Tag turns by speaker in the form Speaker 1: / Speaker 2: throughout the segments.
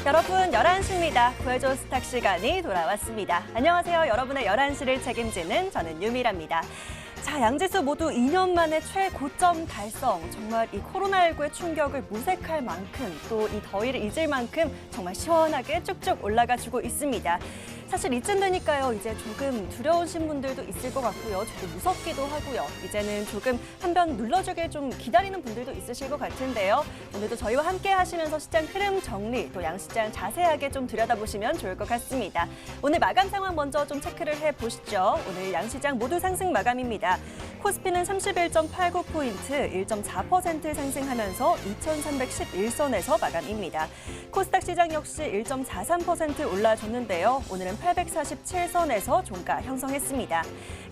Speaker 1: 여러분 11시입니다. 구해줘 스탁 시간이 돌아왔습니다. 안녕하세요. 여러분의 11시를 책임지는 저는 유미라입니다. 자, 양지수 모두 2년 만에 최고점 달성. 정말 이 코로나19의 충격을 모색할 만큼 또 이 더위를 잊을 만큼 정말 시원하게 쭉쭉 올라가주고 있습니다. 사실 이쯤 되니까요. 이제 조금 두려우신 분들도 있을 것 같고요. 저도 무섭기도 하고요. 이제는 조금 한번 눌러주길 좀 기다리는 분들도 있으실 것 같은데요. 오늘도 저희와 함께 하시면서 시장 흐름 정리, 또 양시장 자세하게 좀 들여다보시면 좋을 것 같습니다. 오늘 마감 상황 먼저 좀 체크를 해보시죠. 오늘 양시장 모두 상승 마감입니다. 코스피는 31.89포인트, 1.4% 상승하면서 2,311선에서 마감입니다. 코스닥 시장 역시 1.43% 올라줬는데요. 오늘은 847선에서 종가 형성했습니다.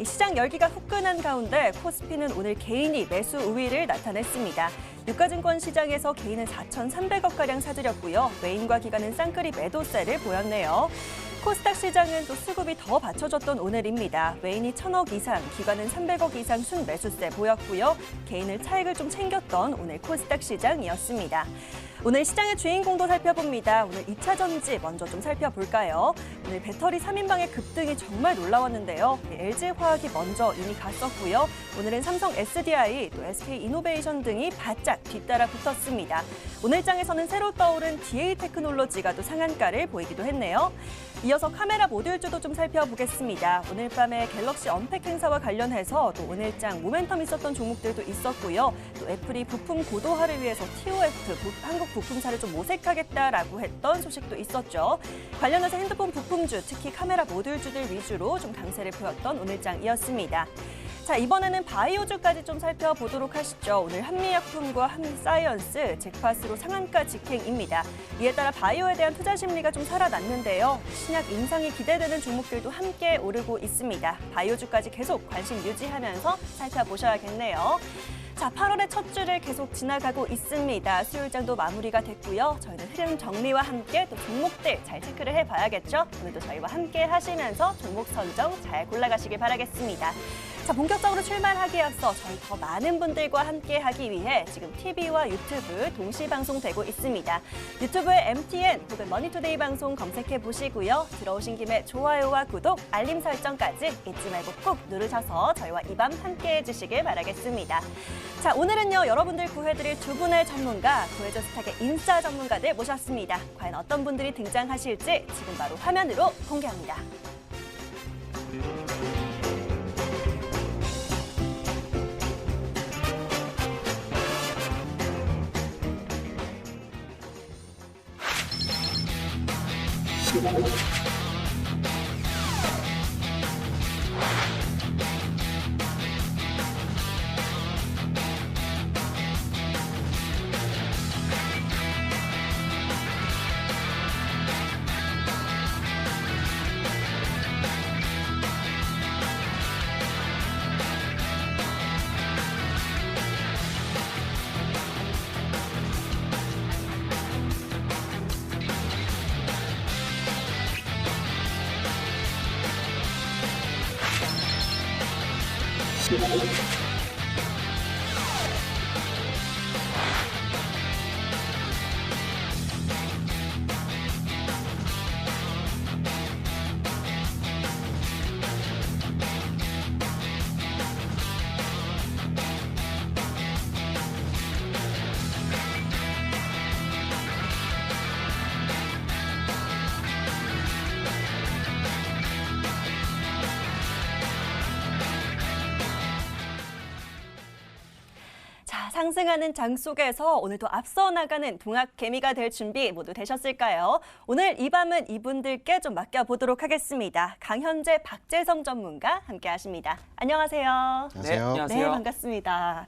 Speaker 1: 시장 열기가 후끈한 가운데 코스피는 오늘 개인이 매수 우위를 나타냈습니다. 유가증권 시장에서 개인은 4,300억가량 사들였고요. 외인과 기관은 쌍끌이 매도세를 보였네요. 코스닥 시장은 또 수급이 더 받쳐졌던 오늘입니다. 외인이 1,000억 이상, 기관은 300억 이상 순매수세 보였고요. 개인을 차익을 좀 챙겼던 오늘 코스닥 시장이었습니다. 오늘 시장의 주인공도 살펴봅니다. 오늘 2차 전지 먼저 좀 살펴볼까요? 오늘 배터리 3인방의 급등이 정말 놀라웠는데요. LG화학이 먼저 이미 갔었고요. 오늘은 삼성 SDI, 또 SK이노베이션 등이 바짝 뒤따라 붙었습니다. 오늘 장에서는 새로 떠오른 DA테크놀로지가 또 상한가를 보이기도 했네요. 이어서 카메라 모듈주도 좀 살펴보겠습니다. 오늘 밤에 갤럭시 언팩 행사와 관련해서 또 오늘장 모멘텀 있었던 종목들도 있었고요. 또 애플이 부품 고도화를 위해서 TOF, 한국 부품사를 좀 모색하겠다라고 했던 소식도 있었죠. 관련해서 핸드폰 부품주, 특히 카메라 모듈주들 위주로 좀 강세를 보였던 오늘장이었습니다. 자, 이번에는 바이오주까지 좀 살펴보도록 하시죠. 오늘 한미약품과 한미사이언스, 잭팟으로 상한가 직행입니다. 이에 따라 바이오에 대한 투자 심리가 좀 살아났는데요. 신약 인상이 기대되는 종목들도 함께 오르고 있습니다. 바이오주까지 계속 관심 유지하면서 살펴보셔야겠네요. 자, 8월의 첫 주를 계속 지나가고 있습니다. 수요일장도 마무리가 됐고요. 저희는 흐름 정리와 함께 또 종목들 잘 체크를 해봐야겠죠. 오늘도 저희와 함께 하시면서 종목 선정 잘 골라가시길 바라겠습니다. 자, 본격적으로 출발하기에 앞서 저희 더 많은 분들과 함께하기 위해 지금 TV와 유튜브 동시 방송되고 있습니다. 유튜브에 MTN 혹은 머니투데이 방송 검색해 보시고요. 들어오신 김에 좋아요와 구독, 알림 설정까지 잊지 말고 꼭 누르셔서 저희와 이 밤 함께해 주시길 바라겠습니다. 자, 오늘은요, 여러분들 구해드릴 두 분의 전문가, 구해줘 스탁의 인싸 전문가들 모셨습니다. 과연 어떤 분들이 등장하실지 지금 바로 화면으로 공개합니다. 상승하는 장 속에서 오늘도 앞서 나가는 동학개미가 될 준비 모두 되셨을까요? 오늘 이 밤은 이분들께 좀 맡겨보도록 하겠습니다. 강현재, 박재성 전문가 함께하십니다. 안녕하세요.
Speaker 2: 안녕하세요.
Speaker 3: 네, 안녕하세요.
Speaker 1: 네, 반갑습니다.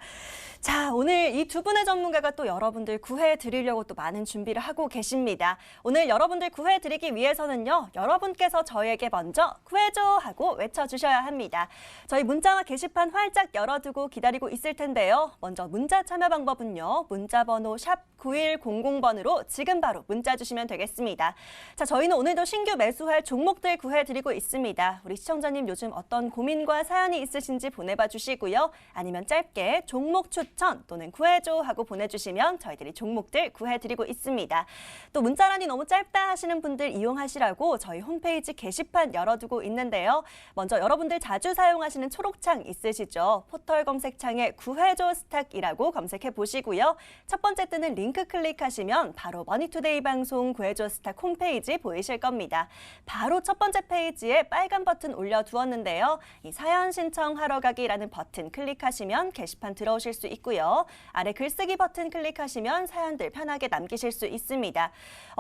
Speaker 1: 자, 오늘 이 두 분의 전문가가 또 여러분들 구해드리려고 또 많은 준비를 하고 계십니다. 오늘 여러분들 구해드리기 위해서는요, 여러분께서 저희에게 먼저 구해줘 하고 외쳐주셔야 합니다. 저희 문자와 게시판 활짝 열어두고 기다리고 있을 텐데요. 먼저 문자 참여 방법은요, 문자번호 샵 9100번으로 지금 바로 문자 주시면 되겠습니다. 자, 저희는 오늘도 신규 매수할 종목들 구해드리고 있습니다. 우리 시청자님 요즘 어떤 고민과 사연이 있으신지 보내봐 주시고요. 아니면 짧게 종목 추천 추천 또는 구해줘 하고 보내주시면 저희들이 종목들 구해드리고 있습니다. 또 문자란이 너무 짧다 하시는 분들 이용하시라고 저희 홈페이지 게시판 열어두고 있는데요. 먼저 여러분들 자주 사용하시는 초록창 있으시죠? 포털 검색창에 구해줘 스탁이라고 검색해 보시고요. 첫 번째 뜨는 링크 클릭하시면 바로 머니투데이 방송 구해줘 스탁 홈페이지 보이실 겁니다. 바로 첫 번째 페이지에 빨간 버튼 올려두었는데요. 이 사연 신청하러 가기라는 버튼 클릭하시면 게시판 들어오실 수 있고요. 아래 글쓰기 버튼 클릭하시면 사연들 편하게 남기실 수 있습니다.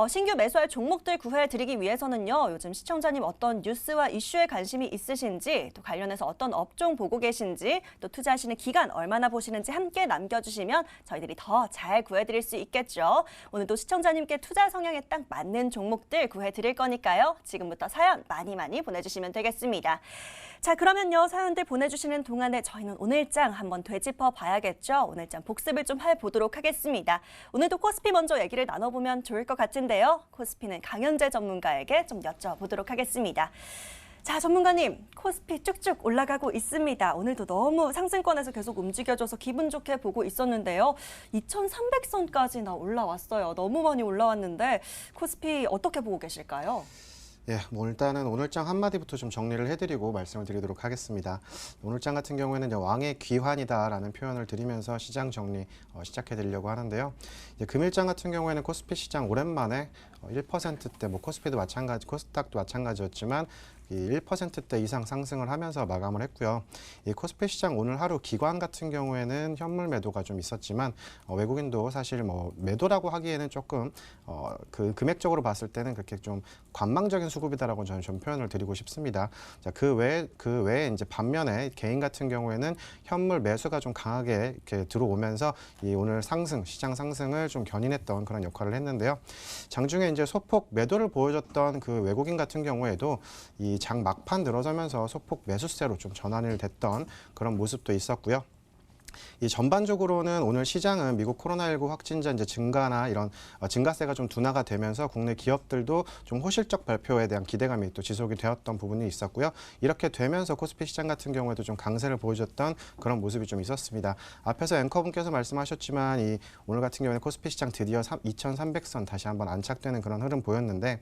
Speaker 1: 신규 매수할 종목들 구해드리기 위해서는요. 요즘 시청자님 어떤 뉴스와 이슈에 관심이 있으신지, 또 관련해서 어떤 업종 보고 계신지, 또 투자하시는 기간 얼마나 보시는지 함께 남겨주시면 저희들이 더 잘 구해드릴 수 있겠죠. 오늘도 시청자님께 투자 성향에 딱 맞는 종목들 구해드릴 거니까요. 지금부터 사연 많이 보내주시면 되겠습니다. 자, 그러면요. 사연들 보내주시는 동안에 저희는 오늘장 한번 되짚어 봐야겠죠. 오늘장 복습을 좀 해보도록 하겠습니다. 오늘도 코스피 먼저 얘기를 나눠보면 좋을 것 같은데요. 코스피는 강현재 전문가에게 좀 여쭤보도록 하겠습니다. 자, 전문가님, 코스피 쭉쭉 올라가고 있습니다. 오늘도 너무 상승권에서 계속 움직여줘서 기분 좋게 보고 있었는데요. 2300선까지나 올라왔어요. 너무 많이 올라왔는데 코스피 어떻게 보고 계실까요?
Speaker 2: 예, 뭐 일단은 오늘장 한마디부터 좀 정리를 해드리고 말씀을 드리도록 하겠습니다. 오늘장 같은 경우에는 이제 왕의 귀환이다라는 표현을 드리면서 시장 정리 시작해드리려고 하는데요. 이제 금일장 같은 경우에는 코스피 시장 오랜만에 1%대, 뭐 코스피도 마찬가지, 코스닥도 마찬가지였지만 이 1%대 이상 상승을 하면서 마감을 했고요. 이 코스피 시장 오늘 하루 기관 같은 경우에는 현물 매도가 좀 있었지만 외국인도 사실 뭐 매도라고 하기에는 조금 그 금액적으로 봤을 때는 그렇게 좀 관망적인 수급이다라고 저는 좀 표현을 드리고 싶습니다. 자, 그 외에 이제 반면에 개인 같은 경우에는 현물 매수가 좀 강하게 이렇게 들어오면서 이 오늘 시장 상승을 좀 견인했던 그런 역할을 했는데요. 장중에 이제 소폭 매도를 보여줬던 그 외국인 같은 경우에도 이 장 막판 들어서면서 소폭 매수세로 좀 전환을 됐던 그런 모습도 있었고요. 이 전반적으로는 오늘 시장은 미국 코로나19 확진자 이제 증가나 이런 증가세가 좀 둔화가 되면서 국내 기업들도 좀 호실적 발표에 대한 기대감이 또 지속이 되었던 부분이 있었고요. 이렇게 되면서 코스피 시장 같은 경우에도 좀 강세를 보여줬던 그런 모습이 좀 있었습니다. 앞에서 앵커분께서 말씀하셨지만 이 오늘 같은 경우에는 코스피 시장 드디어 2300선 다시 한번 안착되는 그런 흐름 보였는데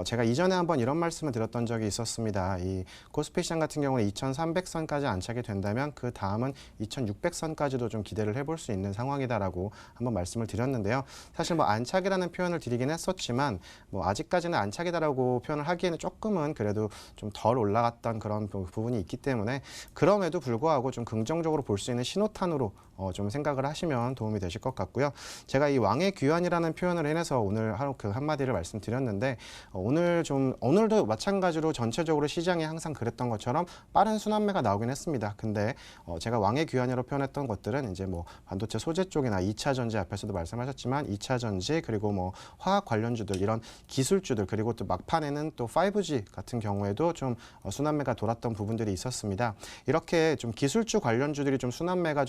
Speaker 2: 제가 이전에 한번 이런 말씀을 드렸던 적이 있었습니다. 이 코스피 시장 같은 경우는 2300선까지 안착이 된다면 그 다음은 2600선까지도 좀 기대를 해볼 수 있는 상황이다라고 한번 말씀을 드렸는데요. 사실 뭐 안착이라는 표현을 드리긴 했었지만 뭐 아직까지는 안착이다라고 표현을 하기에는 조금은 그래도 좀 덜 올라갔던 그런 부분이 있기 때문에 그럼에도 불구하고 좀 긍정적으로 볼 수 있는 신호탄으로 좀 생각을 하시면 도움이 되실 것 같고요. 제가 이 왕의 귀환이라는 표현을 해서 오늘 하루 그 한마디를 말씀드렸는데 오늘도 마찬가지로 전체적으로 시장이 항상 그랬던 것처럼 빠른 순환매가 나오긴 했습니다. 근데 제가 왕의 귀환이라고 표현했던 것들은 이제 뭐 반도체 소재 쪽이나 2차 전지 앞에서도 말씀하셨지만 2차 전지 그리고 뭐 화학 관련주들 이런 기술주들 그리고 또 막판에는 또 5G 같은 경우에도 좀 순환매가 돌았던 부분들이 있었습니다. 이렇게 좀 기술주 관련주들이 좀 순환매가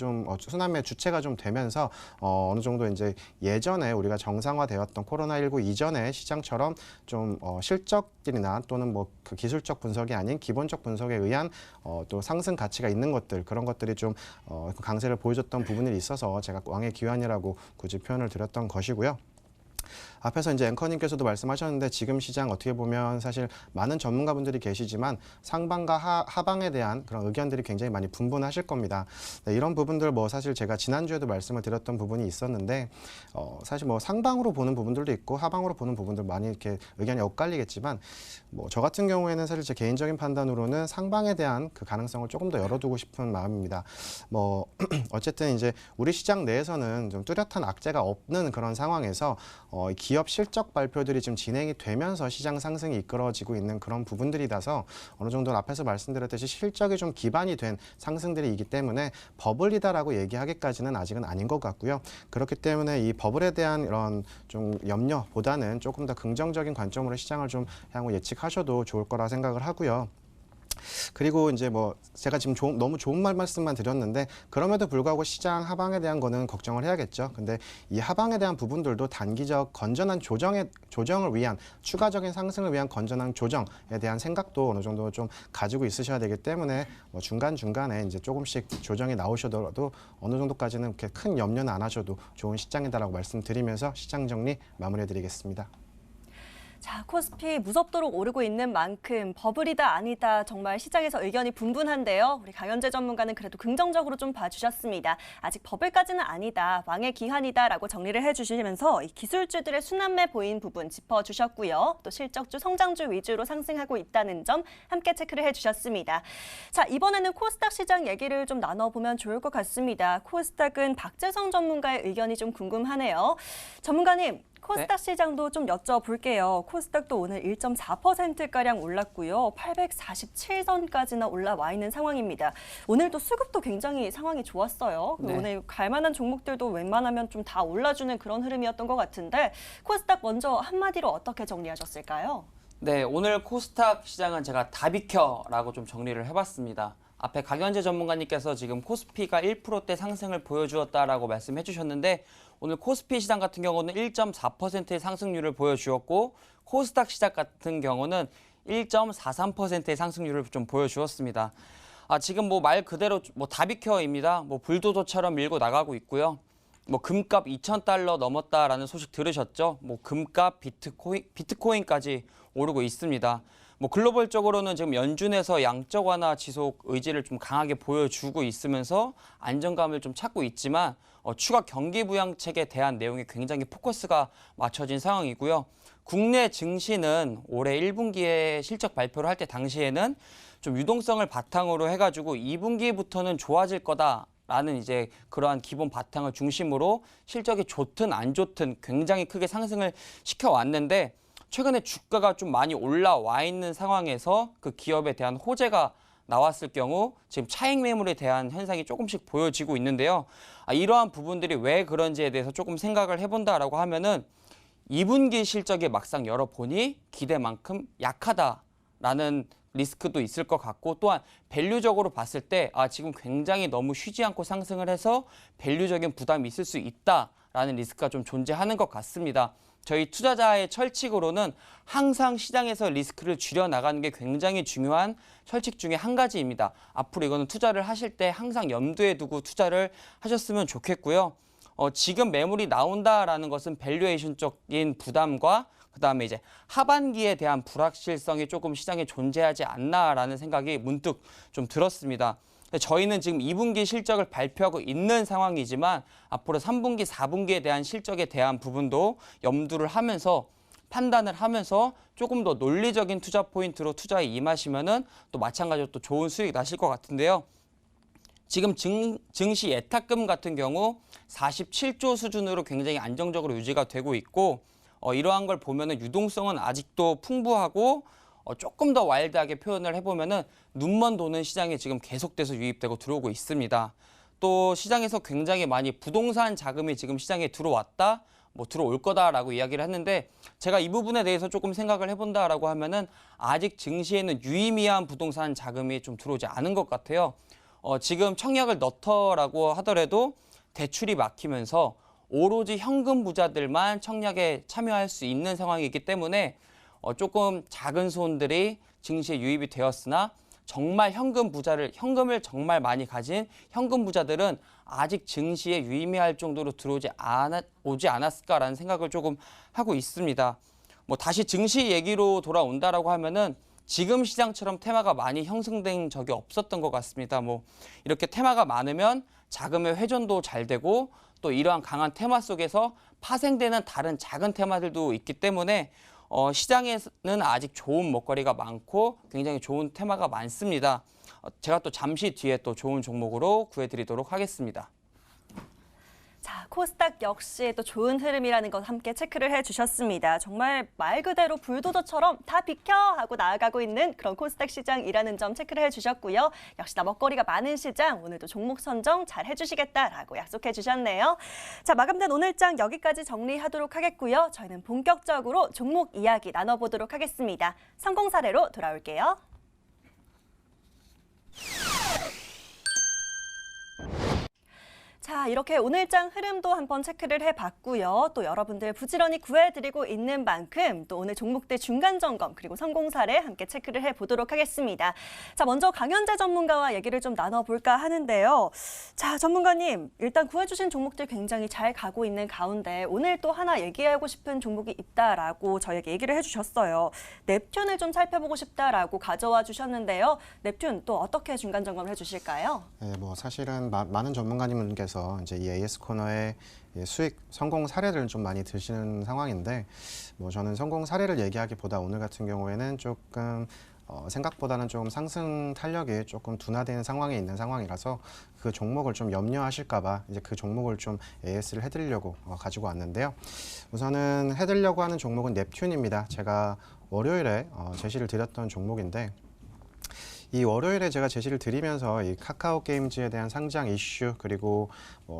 Speaker 2: 순환매 주체가 좀 되면서 어느 정도 이제 예전에 우리가 정상화되었던 코로나19 이전의 시장처럼 좀 실적들이나 또는 뭐 그 기술적 분석이 아닌 기본적 분석에 의한 또 상승 가치가 있는 것들 그런 것들이 좀 강세를 보여줬던 부분이 있어서 제가 왕의 귀환이라고 굳이 표현을 드렸던 것이고요. 앞에서 이제 앵커님께서도 말씀하셨는데 지금 시장 어떻게 보면 사실 많은 전문가분들이 계시지만 상방과 하방에 대한 그런 의견들이 굉장히 많이 분분하실 겁니다. 네, 이런 부분들 뭐 사실 제가 지난주에도 말씀을 드렸던 부분이 있었는데 사실 뭐 상방으로 보는 부분들도 있고 하방으로 보는 부분들 많이 이렇게 의견이 엇갈리겠지만 뭐 저 같은 경우에는 사실 제 개인적인 판단으로는 상방에 대한 그 가능성을 조금 더 열어두고 싶은 마음입니다. 뭐 어쨌든 이제 우리 시장 내에서는 좀 뚜렷한 악재가 없는 그런 상황에서 기업 실적 발표들이 지금 진행이 되면서 시장 상승이 이끌어지고 있는 그런 부분들이라서 어느 정도 앞에서 말씀드렸듯이 실적이 좀 기반이 된 상승들이기 때문에 버블이다라고 얘기하기까지는 아직은 아닌 것 같고요. 그렇기 때문에 이 버블에 대한 이런 좀 염려보다는 조금 더 긍정적인 관점으로 시장을 좀 향후 예측하셔도 좋을 거라 생각을 하고요. 그리고 이제 뭐 제가 지금 너무 좋은 말씀만 드렸는데 그럼에도 불구하고 시장 하방에 대한 거는 걱정을 해야겠죠. 근데 이 하방에 대한 부분들도 단기적 건전한 조정을 위한 추가적인 상승을 위한 건전한 조정에 대한 생각도 어느 정도 좀 가지고 있으셔야 되기 때문에 뭐 중간중간에 이제 조금씩 조정이 나오셔도 어느 정도까지는 그렇게 큰 염려는 안 하셔도 좋은 시장이다라고 말씀드리면서 시장 정리 마무리해드리겠습니다.
Speaker 1: 자, 코스피 무섭도록 오르고 있는 만큼 버블이다 아니다 정말 시장에서 의견이 분분한데요. 우리 강현재 전문가는 그래도 긍정적으로 좀 봐주셨습니다. 아직 버블까지는 아니다, 왕의 기한이다라고 정리를 해주시면서 이 기술주들의 순환매 보인 부분 짚어주셨고요. 또 실적주, 성장주 위주로 상승하고 있다는 점 함께 체크를 해주셨습니다. 자, 이번에는 코스닥 시장 얘기를 좀 나눠보면 좋을 것 같습니다. 코스닥은 박재성 전문가의 의견이 좀 궁금하네요. 전문가님. 코스닥 시장도 좀 여쭤볼게요. 코스닥도 오늘 1.4%가량 올랐고요. 847선까지나 올라와 있는 상황입니다. 오늘도 수급도 굉장히 상황이 좋았어요.
Speaker 3: 네.
Speaker 1: 오늘 갈만한 종목들도 웬만하면 좀 다 올라주는 그런 흐름이었던 것 같은데 코스닥 먼저 한마디로 어떻게 정리하셨을까요?
Speaker 3: 네, 오늘 코스닥 시장은 제가 다 비켜라고 좀 정리를 해봤습니다. 앞에 강현재 전문가님께서 지금 코스피가 1%대 상승을 보여주었다라고 말씀해 주셨는데 오늘 코스피 시장 같은 경우는 1.4%의 상승률을 보여주었고 코스닥 시장 같은 경우는 1.43%의 상승률을 좀 보여주었습니다. 지금 뭐 말 그대로 뭐 다 비켜입니다. 뭐 불도저처럼 밀고 나가고 있고요. 뭐 금값 2,000달러 넘었다라는 소식 들으셨죠? 뭐 금값, 비트코인까지 오르고 있습니다. 뭐 글로벌적으로는 지금 연준에서 양적 완화 지속 의지를 좀 강하게 보여주고 있으면서 안정감을 좀 찾고 있지만 추가 경기 부양책에 대한 내용에 굉장히 포커스가 맞춰진 상황이고요. 국내 증시는 올해 1분기에 실적 발표를 할 때 당시에는 좀 유동성을 바탕으로 해가지고 2분기부터는 좋아질 거다라는 이제 그러한 기본 바탕을 중심으로 실적이 좋든 안 좋든 굉장히 크게 상승을 시켜왔는데 최근에 주가가 좀 많이 올라와 있는 상황에서 그 기업에 대한 호재가 나왔을 경우 지금 차익 매물에 대한 현상이 조금씩 보여지고 있는데요. 이러한 부분들이 왜 그런지에 대해서 조금 생각을 해본다라고 하면은 2분기 실적에 막상 열어보니 기대만큼 약하다라는 리스크도 있을 것 같고 또한 밸류적으로 봤을 때 지금 굉장히 너무 쉬지 않고 상승을 해서 밸류적인 부담이 있을 수 있다라는 리스크가 좀 존재하는 것 같습니다. 저희 투자자의 철칙으로는 항상 시장에서 리스크를 줄여나가는 게 굉장히 중요한 철칙 중에 한 가지입니다. 앞으로 이거는 투자를 하실 때 항상 염두에 두고 투자를 하셨으면 좋겠고요. 지금 매물이 나온다라는 것은 밸류에이션적인 부담과 그다음에 이제 하반기에 대한 불확실성이 조금 시장에 존재하지 않나라는 생각이 문득 좀 들었습니다. 저희는 지금 2분기 실적을 발표하고 있는 상황이지만 앞으로 3분기, 4분기에 대한 실적에 대한 부분도 염두를 하면서 판단을 하면서 조금 더 논리적인 투자 포인트로 투자에 임하시면은 또 마찬가지로 또 좋은 수익 나실 것 같은데요. 지금 증시 예탁금 같은 경우 47조 수준으로 굉장히 안정적으로 유지가 되고 있고 이러한 걸 보면은 유동성은 아직도 풍부하고 조금 더 와일드하게 표현을 해보면은 눈먼 돈은 시장에 지금 계속돼서 유입되고 들어오고 있습니다. 또 시장에서 굉장히 많이 부동산 자금이 지금 시장에 들어왔다, 뭐 들어올 거다라고 이야기를 했는데 제가 이 부분에 대해서 조금 생각을 해본다라고 하면은 아직 증시에는 유의미한 부동산 자금이 좀 들어오지 않은 것 같아요. 지금 청약을 넣더라고 하더라도 대출이 막히면서 오로지 현금 부자들만 청약에 참여할 수 있는 상황이기 때문에 조금 작은 손들이 증시에 유입이 되었으나 정말 현금을 정말 많이 가진 현금 부자들은 아직 증시에 유의미할 정도로 오지 않았을까라는 생각을 조금 하고 있습니다. 뭐 다시 증시 얘기로 돌아온다라고 하면은 지금 시장처럼 테마가 많이 형성된 적이 없었던 것 같습니다. 뭐 이렇게 테마가 많으면 자금의 회전도 잘 되고 또 이러한 강한 테마 속에서 파생되는 다른 작은 테마들도 있기 때문에 시장에는 아직 좋은 먹거리가 많고 굉장히 좋은 테마가 많습니다. 제가 또 잠시 뒤에 또 좋은 종목으로 구해드리도록 하겠습니다.
Speaker 1: 자, 코스닥 역시 또 좋은 흐름이라는 것 함께 체크를 해주셨습니다. 정말 말 그대로 불도저처럼 다 비켜 하고 나아가고 있는 그런 코스닥 시장이라는 점 체크를 해주셨고요. 역시나 먹거리가 많은 시장, 오늘도 종목 선정 잘 해주시겠다라고 약속해 주셨네요. 자, 마감된 오늘장 여기까지 정리하도록 하겠고요. 저희는 본격적으로 종목 이야기 나눠보도록 하겠습니다. 성공 사례로 돌아올게요. 자, 이렇게 오늘장 흐름도 한번 체크를 해봤고요. 또 여러분들 부지런히 구해드리고 있는 만큼 또 오늘 종목들 중간 점검 그리고 성공 사례 함께 체크를 해보도록 하겠습니다. 자, 먼저 강현재 전문가와 얘기를 좀 나눠볼까 하는데요. 자, 전문가님, 일단 구해주신 종목들 굉장히 잘 가고 있는 가운데 오늘 또 하나 얘기하고 싶은 종목이 있다라고 저에게 얘기를 해주셨어요. 넵튠을 좀 살펴보고 싶다라고 가져와 주셨는데요. 넵튠 또 어떻게 중간 점검을 해주실까요?
Speaker 2: 네, 뭐 사실은 많은 전문가님들께서 이제 이 AS 코너의 수익 성공 사례를 좀 많이 드시는 상황인데, 뭐 저는 성공 사례를 얘기하기보다 오늘 같은 경우에는 조금 생각보다는 좀 상승 탄력이 조금 둔화되는 상황에 있는 상황이라서 그 종목을 좀 염려하실까봐 이제 그 종목을 좀 AS를 해드리려고 가지고 왔는데요. 우선은 해드리려고 하는 종목은 넵튠입니다. 제가 월요일에 제시를 드렸던 종목인데, 이 월요일에 제가 제시를 드리면서 이 카카오 게임즈에 대한 상장 이슈 그리고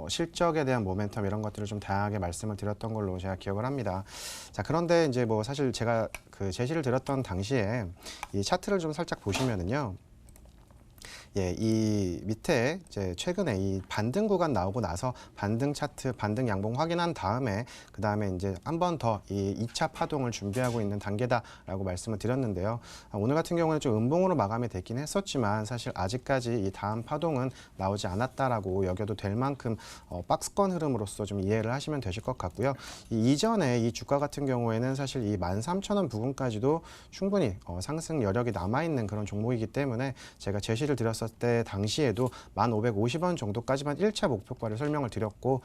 Speaker 2: 실적에 대한 모멘텀 이런 것들을 좀 다양하게 말씀을 드렸던 걸로 제가 기억을 합니다. 자, 그런데 이제 뭐 사실 제가 그 제시를 드렸던 당시에 이 차트를 좀 살짝 보시면은요. 예, 이 밑에 이제 최근에 이 반등 구간 나오고 나서 반등 차트, 반등 양봉 확인한 다음에 그 다음에 이제 한 번 더 이 2차 파동을 준비하고 있는 단계다라고 말씀을 드렸는데요. 오늘 같은 경우는 좀 음봉으로 마감이 됐긴 했었지만 사실 아직까지 이 다음 파동은 나오지 않았다라고 여겨도 될 만큼 박스권 흐름으로서 좀 이해를 하시면 되실 것 같고요. 이 이전에 이 주가 같은 경우에는 사실 이 13,000원 부근까지도 충분히 상승 여력이 남아있는 그런 종목이기 때문에 제가 제시를 드렸을 때 당시에도 1,550원 정도까지만 1차 목표가를 설명을 드렸고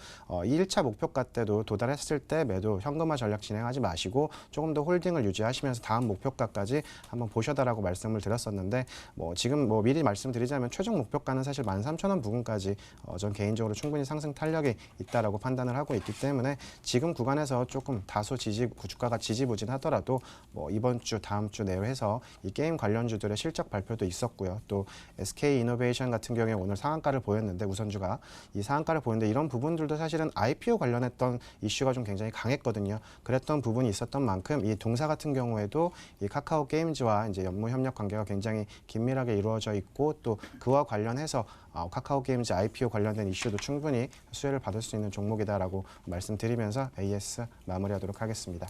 Speaker 2: 이 1차 목표가 때도 도달했을 때 매도 현금화 전략 진행하지 마시고 조금 더 홀딩을 유지하시면서 다음 목표가까지 한번 보셔다라고 말씀을 드렸었는데, 뭐 지금 뭐 미리 말씀드리자면 최종 목표가는 사실 13,000원 부근까지 전 개인적으로 충분히 상승 탄력이 있다라고 판단을 하고 있기 때문에 지금 구간에서 조금 다소 주가가 지지부진하더라도 뭐 이번 주 다음 주 내외해서 이 게임 관련주들의 실적 발표도 있었고요. 또 SK 이노베이션 같은 경우에 오늘 상한가를 보였는데 우선주가 이 상한가를 보였는데 이런 부분들도 사실은 IPO 관련했던 이슈가 좀 굉장히 강했거든요. 그랬던 부분이 있었던 만큼 이 동사 같은 경우에도 이 카카오 게임즈와 이제 업무 협력 관계가 굉장히 긴밀하게 이루어져 있고 또 그와 관련해서 카카오 게임즈 IPO 관련된 이슈도 충분히 수혜를 받을 수 있는 종목이다라고 말씀드리면서 AS 마무리하도록 하겠습니다.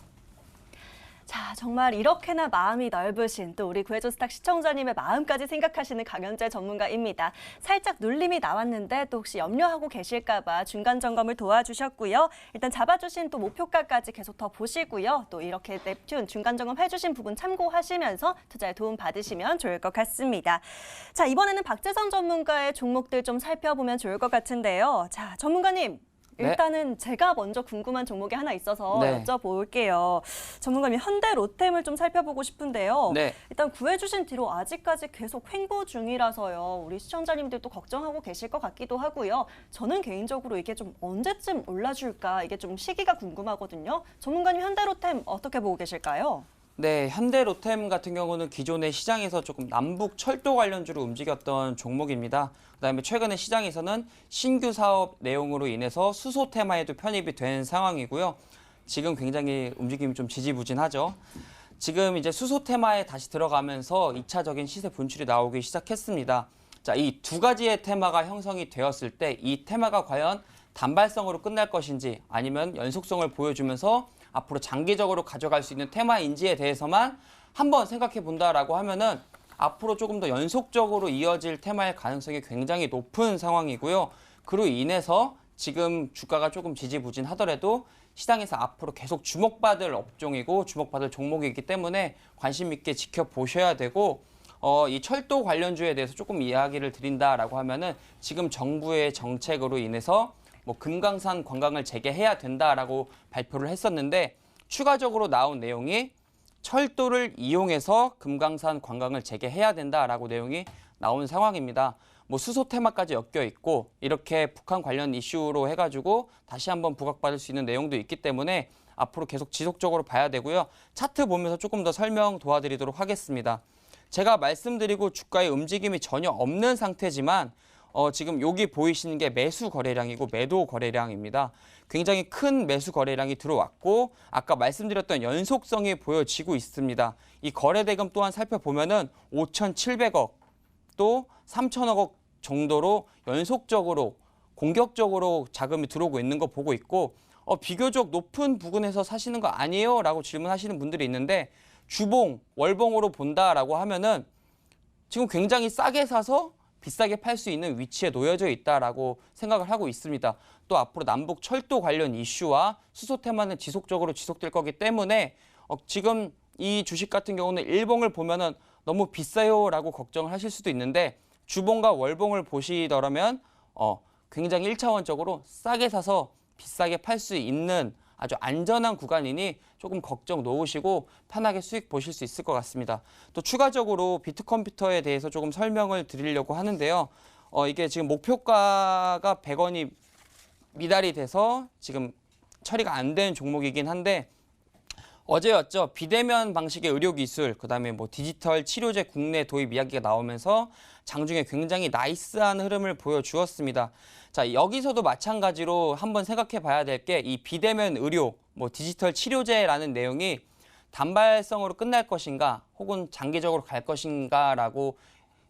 Speaker 1: 자, 정말 이렇게나 마음이 넓으신 또 우리 구해조스탁 시청자님의 마음까지 생각하시는 강현재 전문가입니다. 살짝 눌림이 나왔는데 또 혹시 염려하고 계실까 봐 중간 점검을 도와주셨고요. 일단 잡아주신 또 목표가까지 계속 더 보시고요. 또 이렇게 넵튠 중간 점검 해주신 부분 참고하시면서 투자에 도움 받으시면 좋을 것 같습니다. 자, 이번에는 박재선 전문가의 종목들 좀 살펴보면 좋을 것 같은데요. 자, 전문가님. 일단은 제가 먼저 궁금한 종목이 하나 있어서 여쭤볼게요. 전문가님, 현대 로템을 좀 살펴보고 싶은데요. 일단 구해주신 뒤로 아직까지 계속 횡보 중이라서요. 우리 시청자님들도 걱정하고 계실 것 같기도 하고요. 저는 개인적으로 이게 좀 언제쯤 올라줄까 이게 좀 시기가 궁금하거든요. 전문가님, 현대 로템 어떻게 보고 계실까요?
Speaker 3: 네, 현대 로템 같은 경우는 기존의 시장에서 조금 남북 철도 관련주로 움직였던 종목입니다. 그다음에 최근에 시장에서는 신규 사업 내용으로 인해서 수소 테마에도 편입이 된 상황이고요. 지금 굉장히 움직임이 좀 지지부진하죠. 지금 이제 수소 테마에 다시 들어가면서 2차적인 시세 분출이 나오기 시작했습니다. 자, 이 두 가지의 테마가 형성이 되었을 때 이 테마가 과연 단발성으로 끝날 것인지 아니면 연속성을 보여주면서 앞으로 장기적으로 가져갈 수 있는 테마인지에 대해서만 한번 생각해 본다라고 하면은 앞으로 조금 더 연속적으로 이어질 테마의 가능성이 굉장히 높은 상황이고요. 그로 인해서 지금 주가가 조금 지지부진하더라도 시장에서 앞으로 계속 주목받을 업종이고 주목받을 종목이기 때문에 관심 있게 지켜보셔야 되고 이 철도 관련주에 대해서 조금 이야기를 드린다라고 하면은 지금 정부의 정책으로 인해서 뭐 금강산 관광을 재개해야 된다라고 발표를 했었는데 추가적으로 나온 내용이 철도를 이용해서 금강산 관광을 재개해야 된다라고 내용이 나온 상황입니다. 뭐 수소 테마까지 엮여 있고 이렇게 북한 관련 이슈로 해가지고 다시 한번 부각받을 수 있는 내용도 있기 때문에 앞으로 계속 지속적으로 봐야 되고요. 차트 보면서 조금 더 설명 도와드리도록 하겠습니다. 제가 말씀드리고 주가의 움직임이 전혀 없는 상태지만 지금 여기 보이시는 게 매수 거래량이고 매도 거래량입니다. 굉장히 큰 매수 거래량이 들어왔고 아까 말씀드렸던 연속성이 보여지고 있습니다. 이 거래 대금 또한 살펴보면은 5,700억 매수도 3천억 원 정도로 연속적으로 공격적으로 자금이 들어오고 있는 거 보고 있고 비교적 높은 부근에서 사시는 거 아니에요? 라고 질문하시는 분들이 있는데 주봉, 월봉으로 본다라고 하면은 지금 굉장히 싸게 사서 비싸게 팔 수 있는 위치에 놓여져 있다라고 생각을 하고 있습니다. 또 앞으로 남북 철도 관련 이슈와 수소 테마는 지속적으로 지속될 거기 때문에 지금 이 주식 같은 경우는 일봉을 보면은 너무 비싸요라고 걱정을 하실 수도 있는데 주봉과 월봉을 보시더라면 굉장히 1차원적으로 싸게 사서 비싸게 팔 수 있는 아주 안전한 구간이니 조금 걱정 놓으시고 편하게 수익 보실 수 있을 것 같습니다. 또 추가적으로 비트컴퓨터에 대해서 조금 설명을 드리려고 하는데요. 이게 지금 목표가가 100원이 미달이 돼서 지금 처리가 안 된 종목이긴 한데 어제였죠. 비대면 방식의 의료기술, 그다음에 뭐 디지털 치료제 국내 도입 이야기가 나오면서 장중에 굉장히 나이스한 흐름을 보여주었습니다. 자, 여기서도 마찬가지로 한번 생각해 봐야 될 게 이 비대면 의료, 뭐 디지털 치료제라는 내용이 단발성으로 끝날 것인가 혹은 장기적으로 갈 것인가라고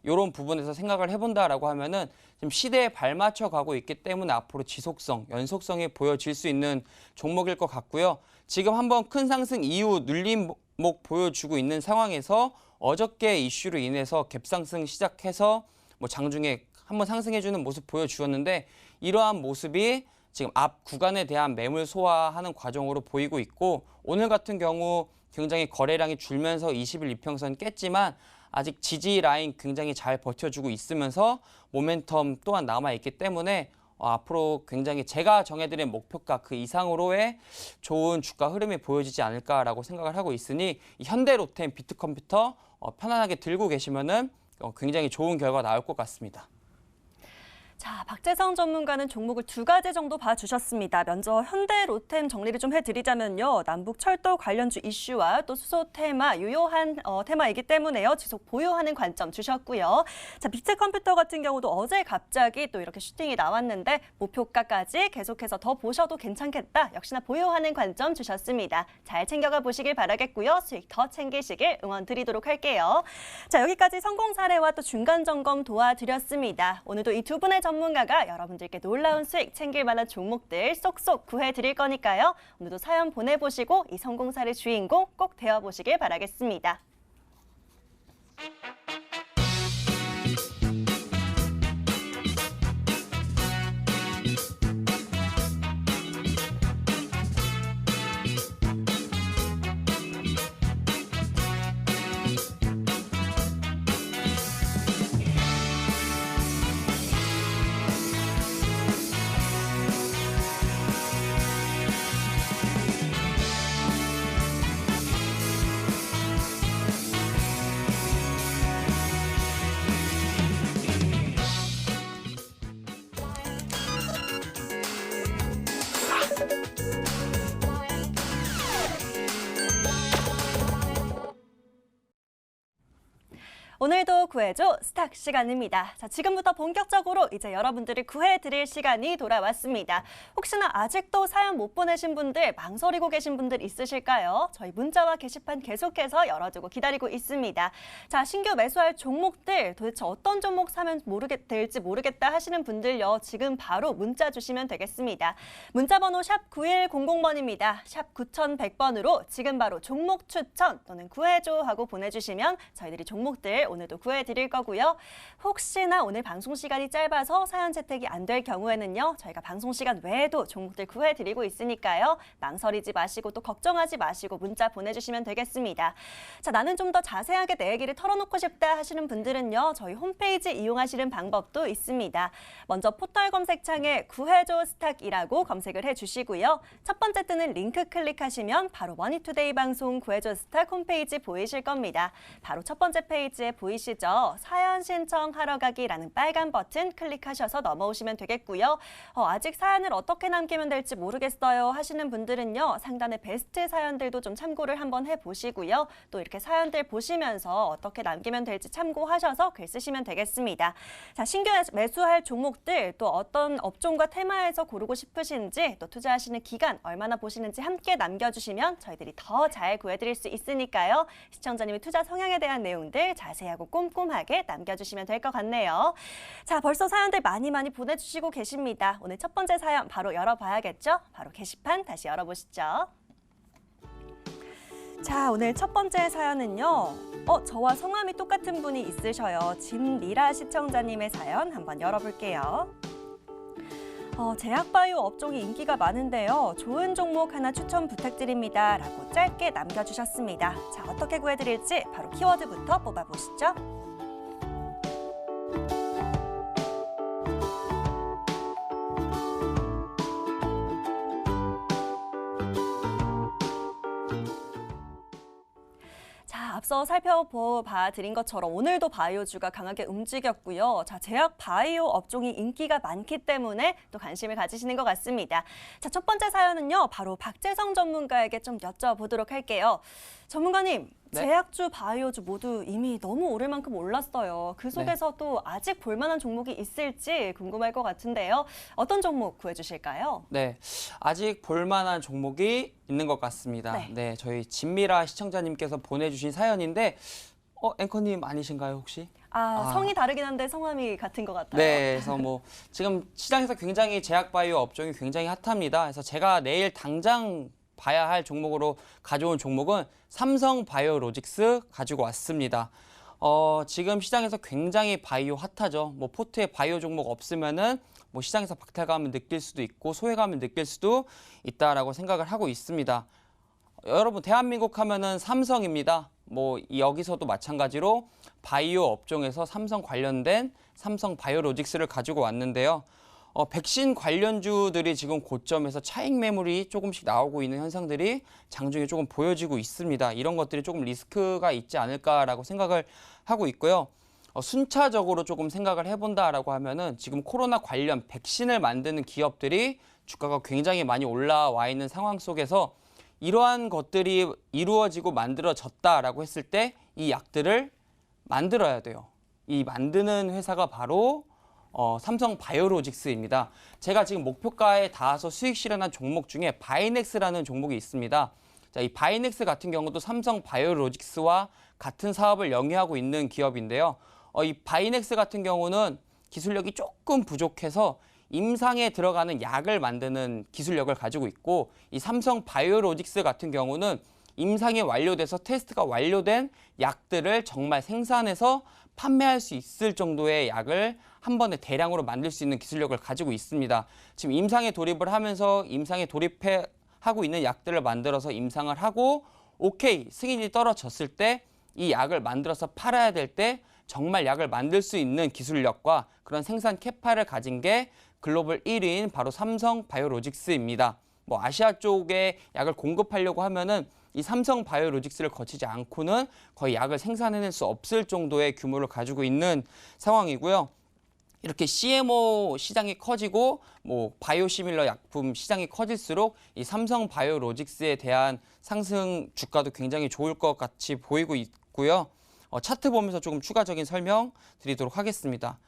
Speaker 3: 이런 부분에서 생각을 해본다라고 하면은 지금 시대에 발맞춰 가고 있기 때문에 앞으로 지속성, 연속성이 보여질 수 있는 종목일 것 같고요. 지금 한번 큰 상승 이후 눌림목 보여주고 있는 상황에서 어저께 이슈로 인해서 갭상승 시작해서 뭐 장중에 한번 상승해주는 모습 보여주었는데 이러한 모습이 지금 앞 구간에 대한 매물 소화하는 과정으로 보이고 있고 오늘 같은 경우 굉장히 거래량이 줄면서 20일 이평선 깼지만 아직 지지 라인 굉장히 잘 버텨주고 있으면서 모멘텀 또한 남아있기 때문에 앞으로 굉장히 제가 정해드린 목표가 그 이상으로의 좋은 주가 흐름이 보여지지 않을까라고 생각을 하고 있으니 현대로템, 비트컴퓨터 편안하게 들고 계시면은 굉장히 좋은 결과 나올 것 같습니다.
Speaker 1: 자, 박재성 전문가는 종목을 2가지 정도 봐주셨습니다. 먼저 현대로템 정리를 좀 해드리자면요. 남북 철도 관련주 이슈와 또 수소 테마, 유효한 테마이기 때문에요. 지속 보유하는 관점 주셨고요. 자, 비트컴퓨터 같은 경우도 어제 갑자기 또 이렇게 슈팅이 나왔는데 목표가까지 계속해서 더 보셔도 괜찮겠다. 역시나 보유하는 관점 주셨습니다. 잘 챙겨가 보시길 바라겠고요. 수익 더 챙기시길 응원 드리도록 할게요. 자, 여기까지 성공 사례와 또 중간 점검 도와드렸습니다. 오늘도 이 두 분의 전문가가 여러분들께 놀라운 수익 챙길 만한 종목들 쏙쏙 구해드릴 거니까요. 오늘도 사연 보내보시고 이 성공사례 주인공 꼭 되어보시길 바라겠습니다. 오늘도 구해줘 스탁 시간입니다. 자, 지금부터 본격적으로 이제 여러분들을 구해드릴 시간이 돌아왔습니다. 혹시나 아직도 사연 못 보내신 분들, 망설이고 계신 분들 있으실까요? 저희 문자와 게시판 계속해서 열어두고 기다리고 있습니다. 자, 신규 매수할 종목들 도대체 어떤 종목 사면 될지 모르겠다 하시는 분들요. 지금 바로 문자 주시면 되겠습니다. 문자번호 샵 9100번입니다. 샵 9100번으로 지금 바로 종목 추천 또는 구해줘 하고 보내주시면 저희들이 종목들 오늘도 구해드릴 거고요. 혹시나 오늘 방송 시간이 짧아서 사연 채택이 안 될 경우에는요. 저희가 방송 시간 외에도 종목들 구해드리고 있으니까요. 망설이지 마시고 또 걱정하지 마시고 문자 보내주시면 되겠습니다. 자, 나는 좀 더 자세하게 내 얘기를 털어놓고 싶다 하시는 분들은요. 저희 홈페이지 이용하시는 방법도 있습니다. 먼저 포털 검색창에 구해줘 스탁이라고 검색을 해주시고요. 첫 번째 뜨는 링크 클릭하시면 바로 머니투데이 방송 구해줘 스탁 홈페이지 보이실 겁니다. 바로 첫 번째 페이지에 보이시죠? 사연 신청하러 가기라는 빨간 버튼 클릭하셔서 넘어오시면 되겠고요. 아직 사연을 어떻게 남기면 될지 모르겠어요 하시는 분들은요. 상단의 베스트 사연들도 좀 참고를 한번 해보시고요. 또 이렇게 사연들 보시면서 어떻게 남기면 될지 참고하셔서 글 쓰시면 되겠습니다. 자, 신규 매수할 종목들 또 어떤 업종과 테마에서 고르고 싶으신지 또 투자하시는 기간 얼마나 보시는지 함께 남겨주시면 저희들이 더 잘 구해드릴 수 있으니까요. 시청자님의 투자 성향에 대한 내용들 자세히 자세하고 꼼꼼하게 남겨주시면 될 것 같네요. 자, 벌써 사연들 많이 보내주시고 계십니다. 오늘 첫 번째 사연 바로 열어봐야겠죠? 바로 게시판 다시 열어보시죠. 자, 오늘 첫 번째 사연은요. 저와 성함이 똑같은 분이 있으셔요. 진미라 시청자님의 사연 한번 열어볼게요. 제약바이오 업종이 인기가 많은데요. 좋은 종목 하나 추천 부탁드립니다. 라고 짧게 남겨주셨습니다. 자, 어떻게 구해드릴지 바로 키워드부터 뽑아보시죠. 자, 앞서 살펴봐 드린 것처럼 오늘도 바이오주가 강하게 움직였고요. 자, 제약 바이오 업종이 인기가 많기 때문에 또 관심을 가지시는 것 같습니다. 자, 첫 번째 사연은요. 바로 박재성 전문가에게 좀 여쭤보도록 할게요. 전문가님,
Speaker 3: 네?
Speaker 1: 제약주, 바이오주 모두 이미 너무 오를 만큼 올랐어요. 그 속에서 또 아직 볼만한 종목이 있을지 궁금할 것 같은데요. 어떤 종목 구해주실까요?
Speaker 3: 네, 아직 볼만한 종목이 있는 것 같습니다.
Speaker 1: 네.
Speaker 3: 네, 저희 진미라 시청자님께서 보내주신 사연인데 앵커님 아니신가요 혹시?
Speaker 1: 성이 다르긴 한데 성함이 같은 것 같아요.
Speaker 3: 네, 그래서 뭐 지금 시장에서 굉장히 제약바이오 업종이 굉장히 핫합니다. 그래서 제가 내일 당장 봐야 할 종목으로 가져온 종목은 삼성바이오로직스 가지고 왔습니다. 지금 시장에서 굉장히 바이오 핫하죠. 뭐 포트에 바이오 종목 없으면은 뭐 시장에서 박탈감을 느낄 수도 있고 소외감을 느낄 수도 있다라고 생각을 하고 있습니다. 여러분 대한민국 하면은 삼성입니다. 뭐 여기서도 마찬가지로 바이오 업종에서 삼성 관련된 삼성바이오로직스를 가지고 왔는데요. 백신 관련주들이 지금 고점에서 차익 매물이 조금씩 나오고 있는 현상들이 장중에 조금 보여지고 있습니다. 이런 것들이 조금 리스크가 있지 않을까라고 생각을 하고 있고요. 순차적으로 조금 생각을 해본다라고 하면은 지금 코로나 관련 백신을 만드는 기업들이 주가가 굉장히 많이 올라와 있는 상황 속에서 이러한 것들이 이루어지고 만들어졌다라고 했을 때 이 약들을 만들어야 돼요. 이 만드는 회사가 바로 삼성바이오로직스입니다. 제가 지금 목표가에 닿아서 수익 실현한 종목 중에 바이넥스라는 종목이 있습니다. 자, 이 바이넥스 같은 경우도 삼성바이오로직스와 같은 사업을 영위하고 있는 기업인데요. 이 바이넥스 같은 경우는 기술력이 조금 부족해서 임상에 들어가는 약을 만드는 기술력을 가지고 있고 이 삼성바이오로직스 같은 경우는 임상이 완료돼서 테스트가 완료된 약들을 정말 생산해서 판매할 수 있을 정도의 약을 한 번에 대량으로 만들 수 있는 기술력을 가지고 있습니다. 지금 임상에 돌입을 하면서 임상에 돌입하고 있는 약들을 만들어서 임상을 하고 오케이 승인이 떨어졌을 때 이 약을 만들어서 팔아야 될 때 정말 약을 만들 수 있는 기술력과 그런 생산 캐파를 가진 게 글로벌 1위인 바로 삼성바이오로직스입니다. 뭐 아시아 쪽에 약을 공급하려고 하면은 이 삼성바이오로직스를 거치지 않고는 거의 약을 생산해낼 수 없을 정도의 규모를 가지고 있는 상황이고요. 이렇게 CMO 시장이 커지고 뭐 바이오시밀러 약품 시장이 커질수록 이 삼성바이오로직스에 대한 상승 주가도 굉장히 좋을 것 같이 보이고 있고요. 차트 보면서 조금 추가적인 설명 드리도록 하겠습니다.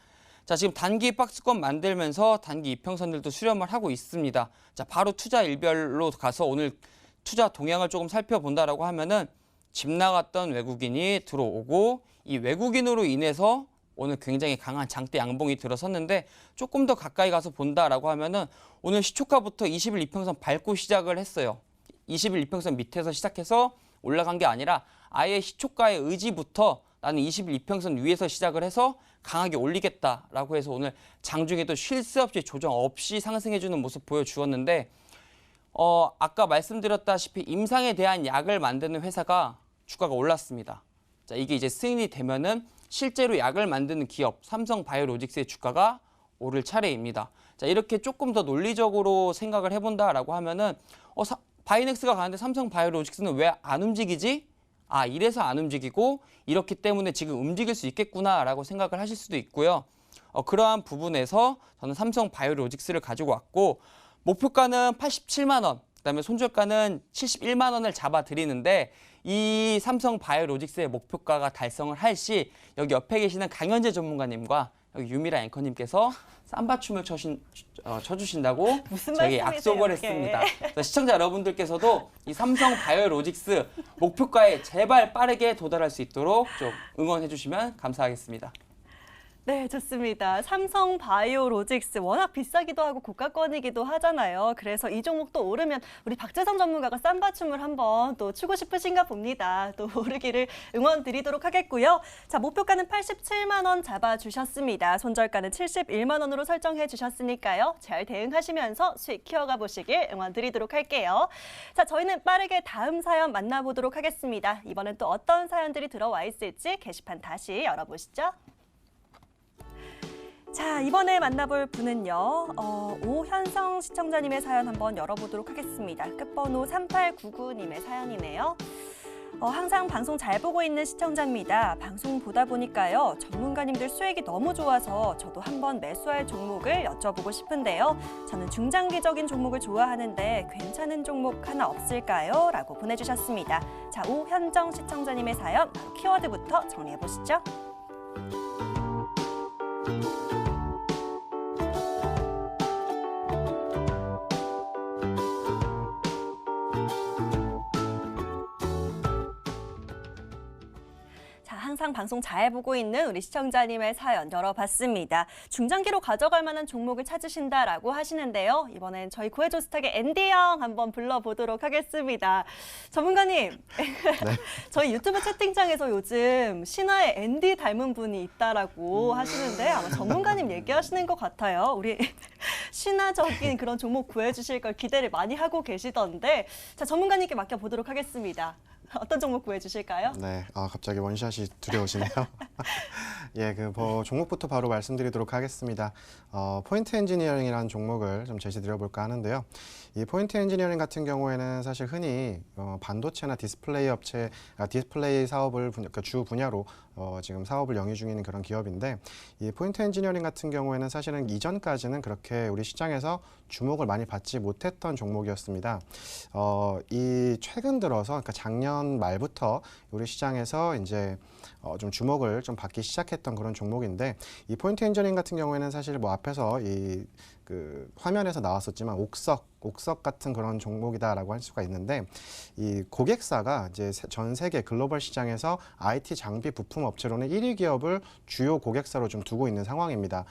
Speaker 3: 자, 지금 단기 박스권 만들면서 단기 이평선들도 수렴을 하고 있습니다. 자, 바로 투자 일별로 가서 오늘 투자 동향을 조금 살펴본다라고 하면은 집 나갔던 외국인이 들어오고 이 외국인으로 인해서 오늘 굉장히 강한 장대 양봉이 들어섰는데 조금 더 가까이 가서 본다라고 하면은 오늘 시초가부터 20일 이평선 밟고 시작을 했어요. 20일 이평선 밑에서 시작해서 올라간 게 아니라 아예 시초가의 의지부터 나는 20일 이평선 위에서 시작을 해서 강하게 올리겠다라고 해서 오늘 장중에도 쉴 새 없이 조정 없이 상승해주는 모습 보여주었는데 아까 말씀드렸다시피 임상에 대한 약을 만드는 회사가 주가가 올랐습니다. 자, 이게 이제 승인이 되면은 실제로 약을 만드는 기업 삼성바이오로직스의 주가가 오를 차례입니다. 자, 이렇게 조금 더 논리적으로 생각을 해본다라고 하면은 바이넥스가 가는데 삼성바이오로직스는 왜 안 움직이지? 이래서 안 움직이고 이렇기 때문에 지금 움직일 수 있겠구나라고 생각을 하실 수도 있고요. 그러한 부분에서 저는 삼성바이오로직스를 가지고 왔고 목표가는 87만 원, 그다음에 손절가는 71만 원을 잡아드리는데 이 삼성바이오로직스의 목표가가 달성을 할 시 여기 옆에 계시는 강현재 전문가님과 여기 유미라 앵커님께서 삼바춤을 쳐주신다고
Speaker 1: 무슨
Speaker 3: 저에게
Speaker 1: 말씀이세요,
Speaker 3: 약속을
Speaker 1: 이게?
Speaker 3: 했습니다. 그래서 시청자 여러분들께서도 이 삼성 바이오로직스 목표가에 제발 빠르게 도달할 수 있도록 좀 응원해 주시면 감사하겠습니다.
Speaker 1: 네, 좋습니다. 삼성 바이오로직스 워낙 비싸기도 하고 고가권이기도 하잖아요. 그래서 이 종목도 오르면 우리 박재성 전문가가 삼바춤을 한번 또 추고 싶으신가 봅니다. 또 오르기를 응원 드리도록 하겠고요. 자, 목표가는 87만 원 잡아주셨습니다. 손절가는 71만 원으로 설정해 주셨으니까요. 잘 대응하시면서 수익 키워가 보시길 응원 드리도록 할게요. 자, 저희는 빠르게 다음 사연 만나보도록 하겠습니다. 이번엔 또 어떤 사연들이 들어와 있을지 게시판 다시 열어보시죠. 자, 이번에 만나볼 분은요. 오현성 시청자님의 사연 한번 열어보도록 하겠습니다. 끝번호 3899님의 사연이네요. 항상 방송 잘 보고 있는 시청자입니다. 방송 보다 보니까요. 전문가님들 수익이 너무 좋아서 저도 한번 매수할 종목을 여쭤보고 싶은데요. 저는 중장기적인 종목을 좋아하는데 괜찮은 종목 하나 없을까요? 라고 보내주셨습니다. 자, 오현정 시청자님의 사연 바로 키워드부터 정리해보시죠. 항상 방송 잘 보고 있는 우리 시청자님의 사연 열어봤습니다. 중장기로 가져갈 만한 종목을 찾으신다라고 하시는데요. 이번엔 저희 구해줘 스탁의 앤디 형 한번 불러보도록 하겠습니다. 전문가님, 네. 저희 유튜브 채팅창에서 요즘 신화의 앤디 닮은 분이 있다라고 하시는데 아마 전문가님 얘기하시는 것 같아요. 우리 신화적인 그런 종목 구해주실 걸 기대를 많이 하고 계시던데 자, 전문가님께 맡겨보도록 하겠습니다. 어떤 종목 구해주실까요?
Speaker 2: 네, 갑자기 원샷이 두려우시네요. 예, 종목부터 바로 말씀드리도록 하겠습니다. 포인트 엔지니어링이라는 종목을 좀 제시드려볼까 하는데요. 이 포인트 엔지니어링 같은 경우에는 사실 흔히 반도체나 디스플레이 사업을 주 분야로 지금 사업을 영위 중에 있는 그런 기업인데 이 포인트 엔지니어링 같은 경우에는 사실은 이전까지는 그렇게 우리 시장에서 주목을 많이 받지 못했던 종목이었습니다. 이 최근 들어서 그러니까 작년 말부터 우리 시장에서 이제 좀 주목을 좀 받기 시작했던 그런 종목인데 이 포인트 엔지니어링 같은 경우에는 사실 뭐 앞에서 그 화면에서 나왔었지만 옥석 같은 그런 종목이다라고 할 수가 있는데 이 고객사가 이제 전 세계 글로벌 시장에서 IT 장비 부품 업체로는 1위 기업을 주요 고객사로 좀 두고 있는 상황입니다.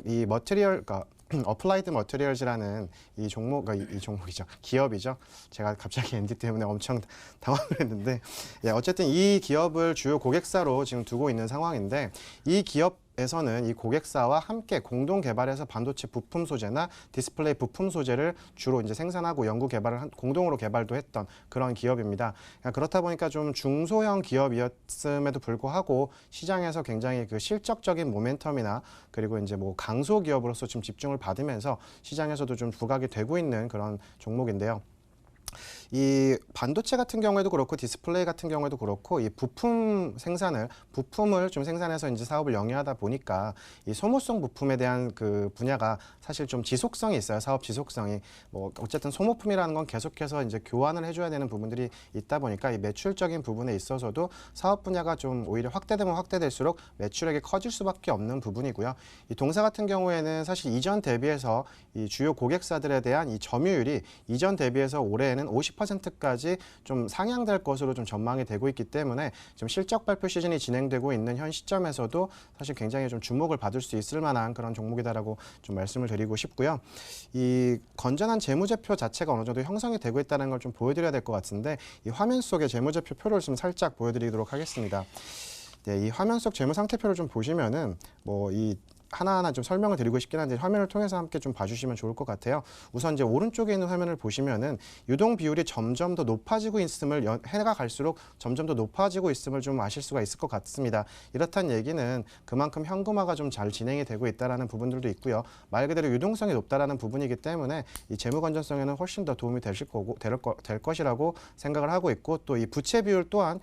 Speaker 2: 이 그러니까 어플라이드 머티리얼즈라는 이 종목이죠. 기업이죠. 제가 갑자기 앤디 때문에 엄청 당황을 했는데 예, 어쨌든 이 기업을 주요 고객사로 지금 두고 있는 상황인데 이 기업에서는 이 고객사와 함께 공동 개발해서 반도체 부품 소재나 디스플레이 부품 소재를 주로 이제 생산하고 연구 개발을 공동으로 개발도 했던 그런 기업입니다. 그렇다 보니까 좀 중소형 기업이었음에도 불구하고 시장에서 굉장히 그 실적적인 모멘텀이나 그리고 이제 뭐 강소 기업으로서 좀 집중을 받으면서 시장에서도 좀 부각이 되고 있는 그런 종목인데요. 이 반도체 같은 경우에도 그렇고 디스플레이 같은 경우에도 그렇고 이 부품을 좀 생산해서 이제 사업을 영위하다 보니까 이 소모성 부품에 대한 그 분야가 사실 좀 지속성이 있어요. 사업 지속성이 뭐 어쨌든 소모품이라는 건 계속해서 이제 교환을 해줘야 되는 부분들이 있다 보니까 이 매출적인 부분에 있어서도 사업 분야가 좀 오히려 확대되면 확대될수록 매출액이 커질 수밖에 없는 부분이고요. 이 동사 같은 경우에는 사실 이전 대비해서 이 주요 고객사들에 대한 이 점유율이 이전 대비해서 올해에는 50%까지 좀 상향될 것으로 좀 전망이 되고 있기 때문에 좀 실적 발표 시즌이 진행되고 있는 현 시점에서도 사실 굉장히 좀 주목을 받을 수 있을 만한 그런 종목이다라고 좀 말씀을 드리고 싶고요. 이 건전한 재무제표 자체가 어느 정도 형성이 되고 있다는 걸 좀 보여드려야 될 것 같은데 이 화면 속의 재무제표 표를 좀 살짝 보여드리도록 하겠습니다. 네, 이 화면 속 재무 상태표를 좀 보시면은 뭐 이 하나하나 좀 설명을 드리고 싶긴 한데 화면을 통해서 함께 좀 봐주시면 좋을 것 같아요. 우선 이제 오른쪽에 있는 화면을 보시면은 유동 비율이 점점 더 높아지고 있음을 해가 갈수록 점점 더 높아지고 있음을 좀 아실 수가 있을 것 같습니다. 이렇다는 얘기는 그만큼 현금화가 좀 잘 진행이 되고 있다라는 부분들도 있고요. 말 그대로 유동성이 높다라는 부분이기 때문에 이 재무 건전성에는 훨씬 더 도움이 될 것이라고 생각을 하고 있고 또 이 부채 비율 또한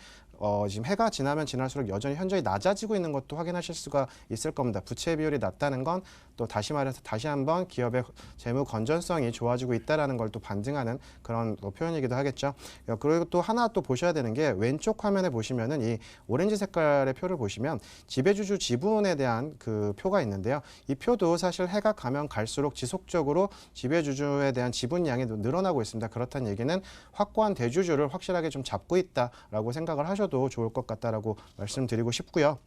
Speaker 2: 지금 해가 지나면 지날수록 여전히 현저히 낮아지고 있는 것도 확인하실 수가 있을 겁니다. 부채 비율이 낮다는 건 또 다시 말해서 다시 한번 기업의 재무 건전성이 좋아지고 있다는 걸 또 반증하는 그런 표현이기도 하겠죠. 그리고 또 하나 또 보셔야 되는 게 왼쪽 화면에 보시면은 이 오렌지 색깔의 표를 보시면 지배주주 지분에 대한 그 표가 있는데요. 이 표도 사실 해가 가면 갈수록 지속적으로 지배주주에 대한 지분량이 늘어나고 있습니다. 그렇다는 얘기는 확고한 대주주를 확실하게 좀 잡고 있다라고 생각을 하셔도 좋을 것 같다라고 말씀드리고 싶고요.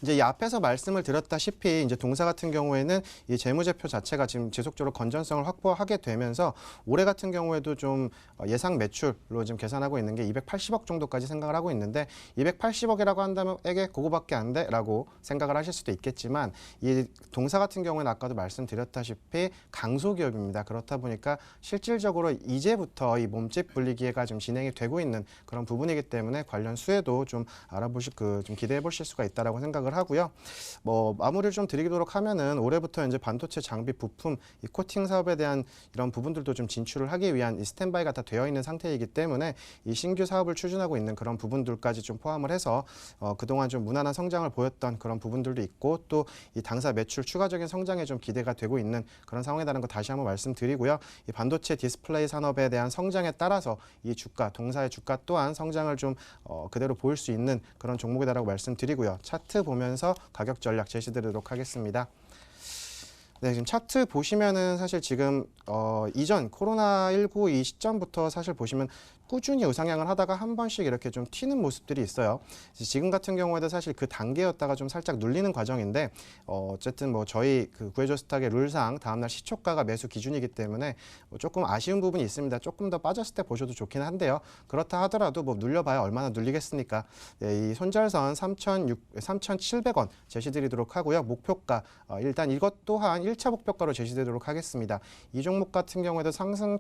Speaker 2: 이제 이 앞에서 말씀을 드렸다시피 이제 동사 같은 경우에는 이 재무제표 자체가 지금 지속적으로 건전성을 확보하게 되면서 올해 같은 경우에도 좀 예상 매출로 지금 계산하고 있는 게 280억 정도까지 생각을 하고 있는데 280억이라고 한다면 에게 그거밖에 안 돼라고 생각을 하실 수도 있겠지만 이 동사 같은 경우에는 아까도 말씀드렸다시피 강소기업입니다. 그렇다 보니까 실질적으로 이제부터 이 몸집 분리기회가 좀 진행이 되고 있는 그런 부분이기 때문에 관련 수혜도 좀 좀 기대해 보실 수가 있다라고 생각을 하고요. 마무리를 좀 드리도록 하면은 올해부터 이제 반도체 장비 부품 이 코팅 사업에 대한 이런 부분들도 좀 진출을 하기 위한 이 스탠바이가 다 되어 있는 상태이기 때문에 이 신규 사업을 추진하고 있는 그런 부분들까지 좀 포함을 해서 그동안 좀 무난한 성장을 보였던 그런 부분들도 있고 또 이 당사 매출 추가적인 성장에 좀 기대가 되고 있는 그런 상황이라는 거 다시 한번 말씀드리고요. 이 반도체 디스플레이 산업에 대한 성장에 따라서 이 주가, 동사의 주가 또한 성장을 좀 그대로 보일 수 있는 그런 종목이다라고 말씀드리고요. 차트 보면서 가격 전략 제시드리도록 하겠습니다. 네, 지금 차트 보시면은 사실 지금 이전 코로나19 이 시점부터 사실 보시면 꾸준히 우상향을 하다가 한 번씩 이렇게 좀 튀는 모습들이 있어요. 지금 같은 경우에도 사실 그 단계였다가 좀 살짝 눌리는 과정인데 어쨌든 저희 그 구해줘 스탁의 룰상 다음날 시초가가 매수 기준이기 때문에 조금 아쉬운 부분이 있습니다. 조금 더 빠졌을 때 보셔도 좋긴 한데요. 그렇다 하더라도 눌려봐야 얼마나 눌리겠습니까? 네, 이 손절선 3,700원 제시드리도록 하고요. 목표가 일단 이것 또한 1차 목표가로 제시되도록 하겠습니다. 이 종목 같은 경우에도 상승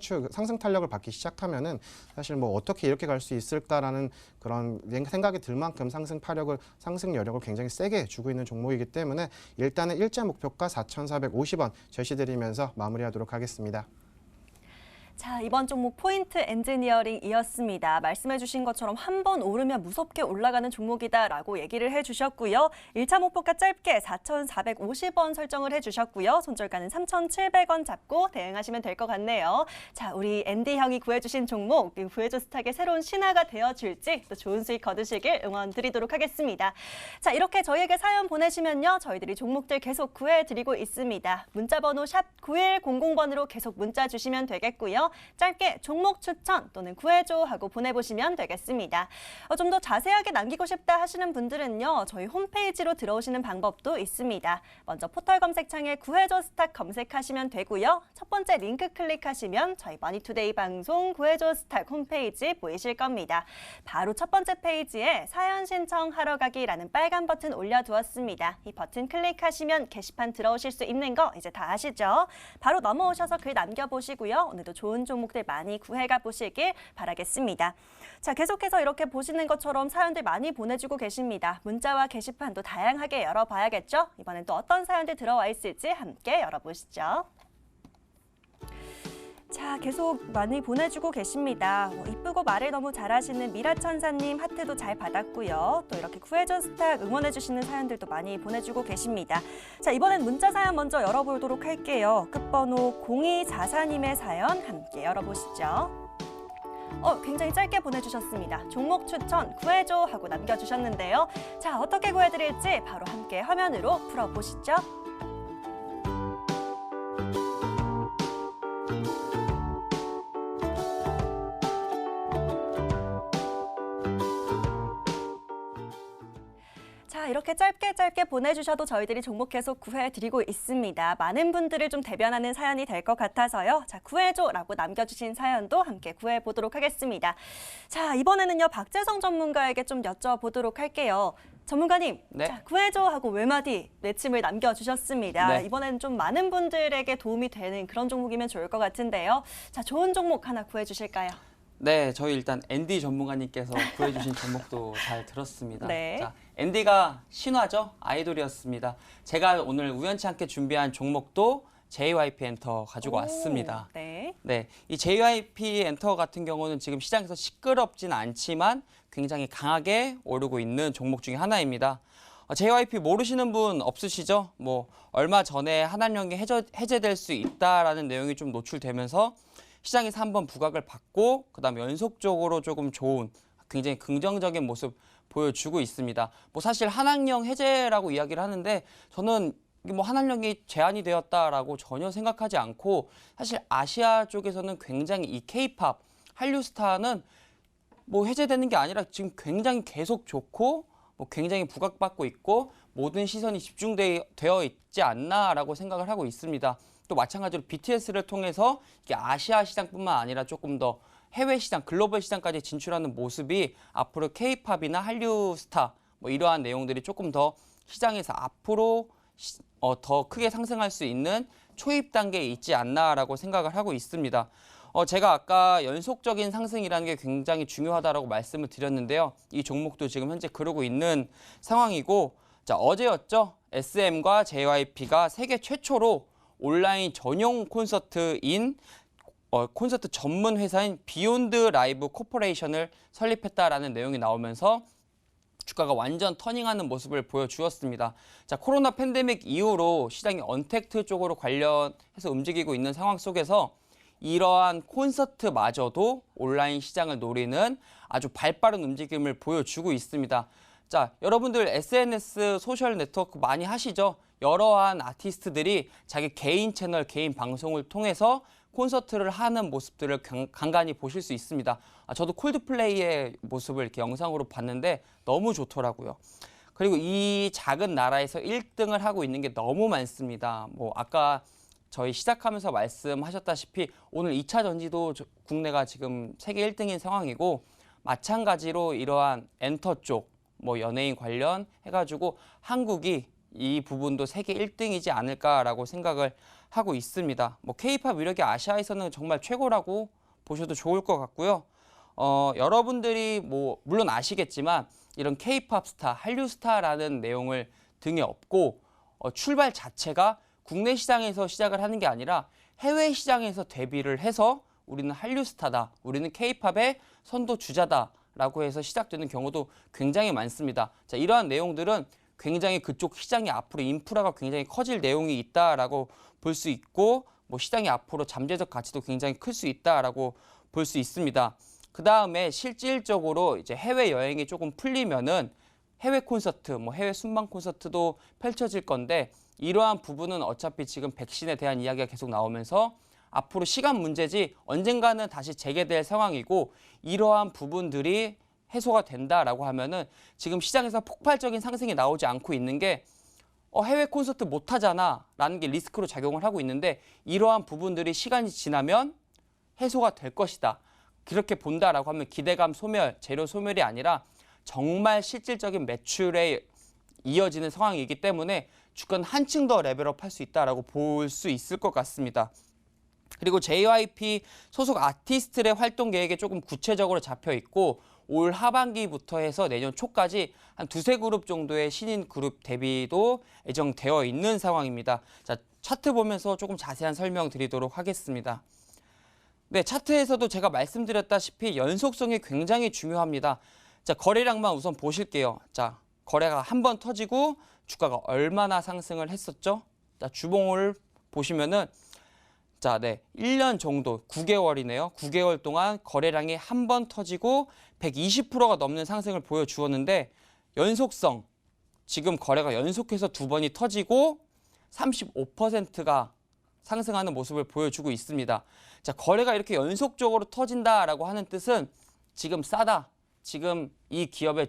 Speaker 2: 탄력을 받기 시작하면은 사실 어떻게 이렇게 갈 수 있을까라는 그런 생각이 들 만큼 상승 여력을 굉장히 세게 주고 있는 종목이기 때문에 일단은 일자 목표가 4,450원 제시드리면서 마무리하도록 하겠습니다.
Speaker 1: 자, 이번 종목 포인트 엔지니어링이었습니다. 말씀해주신 것처럼 한 번 오르면 무섭게 올라가는 종목이다라고 얘기를 해주셨고요. 1차 목표가 짧게 4,450원 설정을 해주셨고요. 손절가는 3,700원 잡고 대응하시면 될 것 같네요. 자, 우리 앤디 형이 구해주신 종목, 구해줘 스탁의 새로운 신화가 되어줄지 또 좋은 수익 거두시길 응원 드리도록 하겠습니다. 자, 이렇게 저희에게 사연 보내시면요. 저희들이 종목들 계속 구해드리고 있습니다. 문자번호 샵 9100번으로 계속 문자 주시면 되겠고요. 짧게 종목 추천 또는 구해줘 하고 보내보시면 되겠습니다. 좀 더 자세하게 남기고 싶다 하시는 분들은요. 저희 홈페이지로 들어오시는 방법도 있습니다. 먼저 포털 검색창에 구해줘 스탁 검색하시면 되고요. 첫 번째 링크 클릭하시면 저희 머니투데이 방송 구해줘 스탁 홈페이지 보이실 겁니다. 바로 첫 번째 페이지에 사연 신청하러 가기라는 빨간 버튼 올려두었습니다. 이 버튼 클릭하시면 게시판 들어오실 수 있는 거 이제 다 아시죠? 바로 넘어오셔서 글 남겨보시고요. 오늘도 좋은 종목들 많이 구해가 보시길 바라겠습니다. 자, 계속해서 이렇게 보시는 것처럼 사연들 많이 보내주고 계십니다. 문자와 게시판도 다양하게 열어봐야겠죠? 이번엔 또 어떤 사연들 들어와 있을지 함께 열어보시죠. 자, 계속 많이 보내주고 계십니다. 이쁘고 말을 너무 잘하시는 미라천사님 하트도 잘 받았고요. 또 이렇게 구해줘 스탁 응원해주시는 사연들도 많이 보내주고 계십니다. 자, 이번엔 문자 사연 먼저 열어보도록 할게요. 끝번호 0244님의 사연 함께 열어보시죠. 굉장히 짧게 보내주셨습니다. 종목 추천 구해줘 하고 남겨주셨는데요. 자, 어떻게 구해드릴지 바로 함께 화면으로 풀어보시죠. 자, 이렇게 짧게 보내주셔도 저희들이 종목 계속 구해드리고 있습니다. 많은 분들을 좀 대변하는 사연이 될 것 같아서요. 자, 구해줘라고 남겨주신 사연도 함께 구해보도록 하겠습니다. 자, 이번에는요. 박재성 전문가에게 좀 여쭤보도록 할게요. 전문가님,
Speaker 3: 네.
Speaker 1: 자, 구해줘 하고 외마디 내침을 남겨주셨습니다.
Speaker 3: 네.
Speaker 1: 이번에는 좀 많은 분들에게 도움이 되는 그런 종목이면 좋을 것 같은데요. 자, 좋은 종목 하나 구해주실까요?
Speaker 3: 네, 저희 일단 앤디 전문가님께서 구해주신 종목도 잘 들었습니다.
Speaker 1: 네.
Speaker 3: 자, 앤디가 신화죠? 아이돌이었습니다. 제가 오늘 우연치 않게 준비한 종목도 JYP 엔터 가지고 왔습니다.
Speaker 1: 네.
Speaker 3: 네, 이 JYP 엔터 같은 경우는 지금 시장에서 시끄럽진 않지만 굉장히 강하게 오르고 있는 종목 중에 하나입니다. JYP 모르시는 분 없으시죠? 뭐 얼마 전에 한한령이 해제될 수 있다라는 내용이 좀 노출되면서 시장에서 한번 부각을 받고 그다음 연속적으로 조금 좋은 굉장히 긍정적인 모습 보여주고 있습니다. 뭐 사실 한한령 해제라고 이야기를 하는데 저는 뭐 한한령이 제한이 되었다라고 전혀 생각하지 않고 사실 아시아 쪽에서는 굉장히 이 K-팝 한류 스타는 뭐 해제되는 게 아니라 지금 굉장히 계속 좋고 뭐 굉장히 부각받고 있고 모든 시선이 집중되어 있지 않나라고 생각을 하고 있습니다. 또 마찬가지로 BTS를 통해서 이게 아시아 시장뿐만 아니라 조금 더 해외 시장, 글로벌 시장까지 진출하는 모습이 앞으로 K-팝이나 한류 스타 뭐 이러한 내용들이 조금 더 시장에서 앞으로 더 크게 상승할 수 있는 초입 단계에 있지 않나라고 생각을 하고 있습니다. 제가 아까 연속적인 상승이라는 게 굉장히 중요하다라고 말씀을 드렸는데요. 이 종목도 지금 현재 그러고 있는 상황이고, 자, 어제였죠. SM과 JYP가 세계 최초로 온라인 전용 콘서트인 콘서트 전문 회사인 비욘드 라이브 코퍼레이션을 설립했다라는 내용이 나오면서 주가가 완전 터닝하는 모습을 보여주었습니다. 자, 코로나 팬데믹 이후로 시장이 언택트 쪽으로 관련해서 움직이고 있는 상황 속에서 이러한 콘서트마저도 온라인 시장을 노리는 아주 발빠른 움직임을 보여주고 있습니다. 자, 여러분들 SNS 소셜 네트워크 많이 하시죠? 여러한 아티스트들이 자기 개인 채널, 개인 방송을 통해서 콘서트를 하는 모습들을 간간히 보실 수 있습니다. 저도 콜드플레이의 모습을 이렇게 영상으로 봤는데 너무 좋더라고요. 그리고 이 작은 나라에서 1등을 하고 있는 게 너무 많습니다. 뭐 아까 저희 시작하면서 말씀하셨다시피 오늘 2차 전지도 국내가 지금 세계 1등인 상황이고 마찬가지로 이러한 엔터 쪽, 뭐 연예인 관련 해가지고 한국이 이 부분도 세계 1등이지 않을까라고 생각을 하고 있습니다. 뭐 K-팝 위력이 아시아에서는 정말 최고라고 보셔도 좋을 것 같고요. 여러분들이 뭐 물론 아시겠지만 이런 K-팝 스타, 한류 스타라는 내용을 등에 업고 출발 자체가 국내 시장에서 시작을 하는 게 아니라 해외 시장에서 데뷔를 해서 우리는 한류 스타다, 우리는 K-팝의 선도 주자다라고 해서 시작되는 경우도 굉장히 많습니다. 자, 이러한 내용들은 굉장히 그쪽 시장이 앞으로 인프라가 굉장히 커질 내용이 있다라고 볼 수 있고 뭐 시장이 앞으로 잠재적 가치도 굉장히 클 수 있다라고 볼 수 있습니다. 그 다음에 실질적으로 이제 해외 여행이 조금 풀리면은 해외 콘서트, 뭐 해외 순방 콘서트도 펼쳐질 건데 이러한 부분은 어차피 지금 백신에 대한 이야기가 계속 나오면서 앞으로 시간 문제지 언젠가는 다시 재개될 상황이고 이러한 부분들이 해소가 된다라고 하면은 지금 시장에서 폭발적인 상승이 나오지 않고 있는 게 해외 콘서트 못 하잖아 라는 게 리스크로 작용을 하고 있는데 이러한 부분들이 시간이 지나면 해소가 될 것이다. 그렇게 본다라고 하면 기대감 소멸, 재료 소멸이 아니라 정말 실질적인 매출에 이어지는 상황이기 때문에 주가는 한층 더 레벨업 할 수 있다라고 볼 수 있을 것 같습니다. 그리고 JYP 소속 아티스트의 활동 계획이 조금 구체적으로 잡혀 있고 올 하반기부터 해서 내년 초까지 한 두세 그룹 정도의 신인 그룹 데뷔도 예정되어 있는 상황입니다. 자, 차트 보면서 조금 자세한 설명 드리도록 하겠습니다. 네, 차트에서도 제가 말씀드렸다시피 연속성이 굉장히 중요합니다. 자, 거래량만 우선 보실게요. 자, 거래가 한 번 터지고 주가가 얼마나 상승을 했었죠? 자, 주봉을 보시면은 자, 네. 1년 정도, 9개월이네요. 9개월 동안 거래량이 한 번 터지고 120%가 넘는 상승을 보여주었는데 연속성, 지금 거래가 연속해서 두 번이 터지고 35%가 상승하는 모습을 보여주고 있습니다. 자, 거래가 이렇게 연속적으로 터진다라고 하는 뜻은 지금 싸다. 지금 이 기업의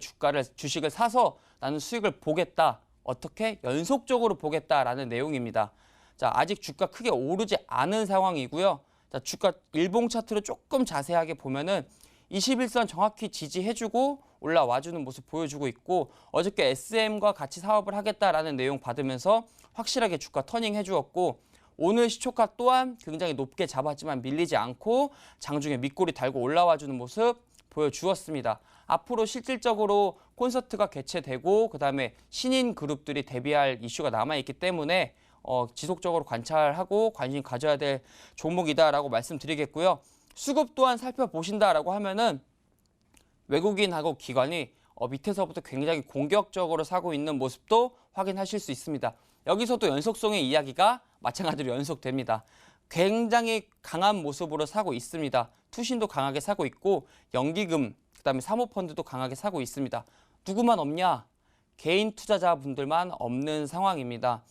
Speaker 3: 주식을 사서 나는 수익을 보겠다. 어떻게? 연속적으로 보겠다라는 내용입니다. 자, 아직 주가 크게 오르지 않은 상황이고요. 자, 주가 일봉 차트로 조금 자세하게 보면은 21선 정확히 지지해주고 올라와주는 모습 보여주고 있고 어저께 SM과 같이 사업을 하겠다라는 내용 받으면서 확실하게 주가 터닝 해주었고 오늘 시초가 또한 굉장히 높게 잡았지만 밀리지 않고 장중에 밑꼬리 달고 올라와주는 모습 보여주었습니다. 앞으로 실질적으로 콘서트가 개최되고 그다음에 신인 그룹들이 데뷔할 이슈가 남아있기 때문에 지속적으로 관찰하고 관심 가져야 될 종목이다라고 말씀드리겠고요. 수급 또한 살펴보신다라고 하면은 외국인하고 기관이 밑에서부터 굉장히 공격적으로 사고 있는 모습도 확인하실 수 있습니다. 여기서도 연속성의 이야기가 마찬가지로 연속됩니다. 굉장히 강한 모습으로 사고 있습니다. 투신도 강하게 사고 있고 연기금, 그다음에 사모펀드도 강하게 사고 있습니다. 누구만 없냐? 개인 투자자분들만 없는 상황입니다.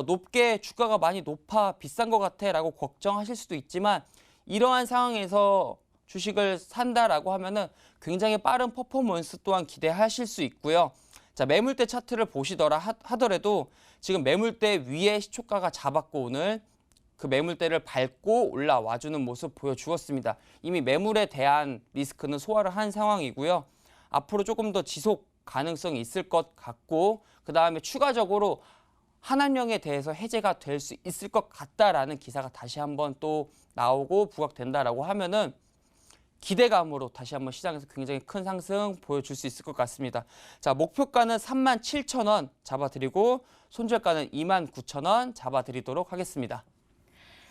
Speaker 3: 높게 주가가 많이 높아 비싼 것 같아 라고 걱정하실 수도 있지만 이러한 상황에서 주식을 산다라고 하면은 굉장히 빠른 퍼포먼스 또한 기대하실 수 있고요. 자, 매물대 차트를 보시더라 하더라도 지금 매물대 위에 시초가가 잡았고 오늘 그 매물대를 밟고 올라와주는 모습 보여주었습니다. 이미 매물에 대한 리스크는 소화를 한 상황이고요. 앞으로 조금 더 지속 가능성이 있을 것 같고 그 다음에 추가적으로 한한령에 대해서 해제가 될 수 있을 것 같다라는 기사가 다시 한번 또 나오고 부각된다라고 하면은 기대감으로 다시 한번 시장에서 굉장히 큰 상승 보여줄 수 있을 것 같습니다. 자, 목표가는 37,000원 잡아드리고 손절가는 29,000원 잡아드리도록 하겠습니다.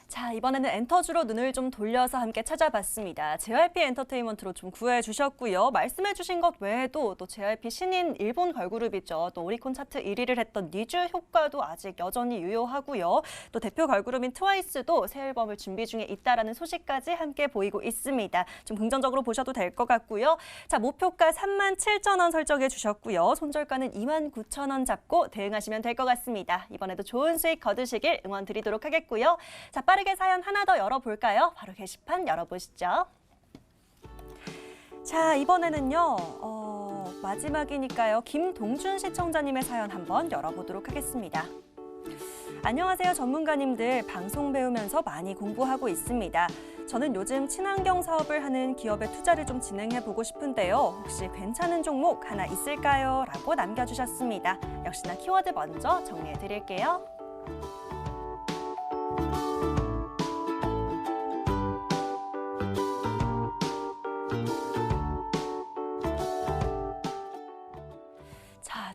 Speaker 1: 자, 이번에는 엔터주로 눈을 좀 돌려서 함께 찾아봤습니다. JYP 엔터테인먼트로 좀 구해주셨고요. 말씀해주신 것 외에도 또 JYP 신인 일본 걸그룹이죠. 또 오리콘 차트 1위를 했던 니쥬 효과도 아직 여전히 유효하고요. 또 대표 걸그룹인 트와이스도 새 앨범을 준비 중에 있다라는 소식까지 함께 보이고 있습니다. 좀 긍정적으로 보셔도 될 것 같고요. 자, 목표가 37,000원 설정해 주셨고요. 손절가는 29,000원 잡고 대응하시면 될 것 같습니다. 이번에도 좋은 수익 거두시길 응원 드리도록 하겠고요. 자, 빠르게 사연 하나 더 열어볼까요? 바로 게시판 열어보시죠. 자, 이번에는요. 마지막이니까요. 김동준 시청자님의 사연 한번 열어보도록 하겠습니다. 안녕하세요, 전문가님들. 방송 배우면서 많이 공부하고 있습니다. 저는 요즘 친환경 사업을 하는 기업에 투자를 좀 진행해보고 싶은데요. 혹시 괜찮은 종목 하나 있을까요? 라고 남겨주셨습니다. 역시나 키워드 먼저 정리해드릴게요.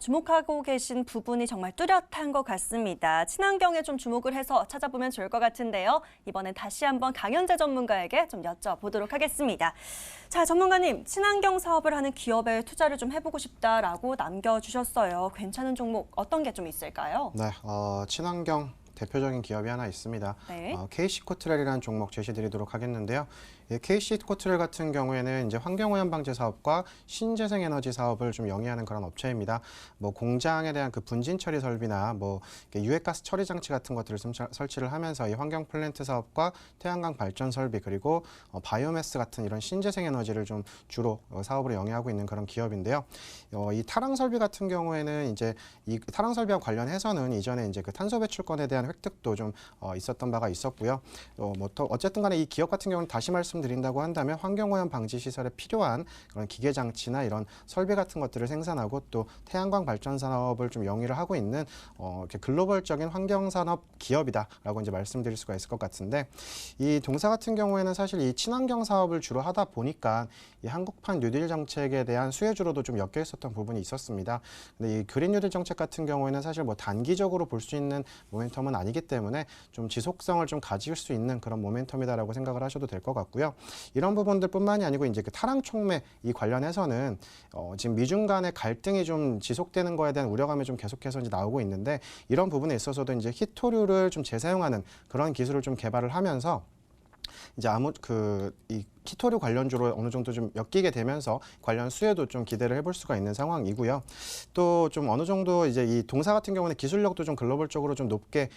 Speaker 1: 주목하고 계신 부분이 정말 뚜렷한 것 같습니다. 친환경에 좀 주목을 해서 찾아보면 좋을 것 같은데요. 이번엔 다시 한번 강현재 전문가에게 좀 여쭤보도록 하겠습니다. 자, 전문가님, 친환경 사업을 하는 기업에 투자를 좀 해보고 싶다라고 남겨주셨어요. 괜찮은 종목 어떤 게 좀 있을까요?
Speaker 2: 네, 친환경 대표적인 기업이 하나 있습니다.
Speaker 1: 네.
Speaker 2: KC코트렐이라는 종목 제시드리도록 하겠는데요. KC코트렐 같은 경우에는 이제 환경오염 방제 사업과 신재생에너지 사업을 좀 영위하는 그런 업체입니다. 뭐 공장에 대한 그 분진 처리 설비나 뭐 유해가스 처리 장치 같은 것들을 좀 설치를 하면서 이 환경 플랜트 사업과 태양광 발전 설비 그리고 바이오매스 같은 이런 신재생에너지를 좀 주로 사업으로 영위하고 있는 그런 기업인데요. 이 타랑 설비 같은 경우에는 이제 이 타랑 설비와 관련해서는 이전에 이제 그 탄소 배출권에 대한 획득도 좀 있었던 바가 있었고요. 어쨌든 간에 이 기업 같은 경우는 다시 말씀드린다고 한다면 환경오염 방지 시설에 필요한 그런 기계 장치나 이런 설비 같은 것들을 생산하고 또 태양광 발전 산업을 좀 영위를 하고 있는 이렇게 글로벌적인 환경 산업 기업이다라고 이제 말씀드릴 수가 있을 것 같은데 이 동사 같은 경우에는 사실 이 친환경 사업을 주로 하다 보니까 이 한국판 뉴딜 정책에 대한 수혜주로도 좀 엮여 있었던 부분이 있었습니다. 근데 이 그린 뉴딜 정책 같은 경우에는 사실 뭐 단기적으로 볼 수 있는 모멘텀은 아니기 때문에 좀 지속성을 좀 가질 수 있는 그런 모멘텀이다라고 생각을 하셔도 될 것 같고요. 이런 부분들뿐만이 아니고 이제 그 타랑 촉매 이 관련해서는 지금 미중 간의 갈등이 좀 지속되는 거에 대한 우려감이 좀 계속해서 이제 나오고 있는데 이런 부분에 있어서도 이제 히토류를 좀 재사용하는 그런 기술을 좀 개발을 하면서 이제 이 키토류 관련주로 어느 정도 좀 엮이게 되면서 관련 수혜도 좀 기대를 해볼 수가 있는 상황이고요. 또 좀 어느 정도 이제 이 동사 같은 경우는 기술력도 좀 글로벌적으로 좀 높게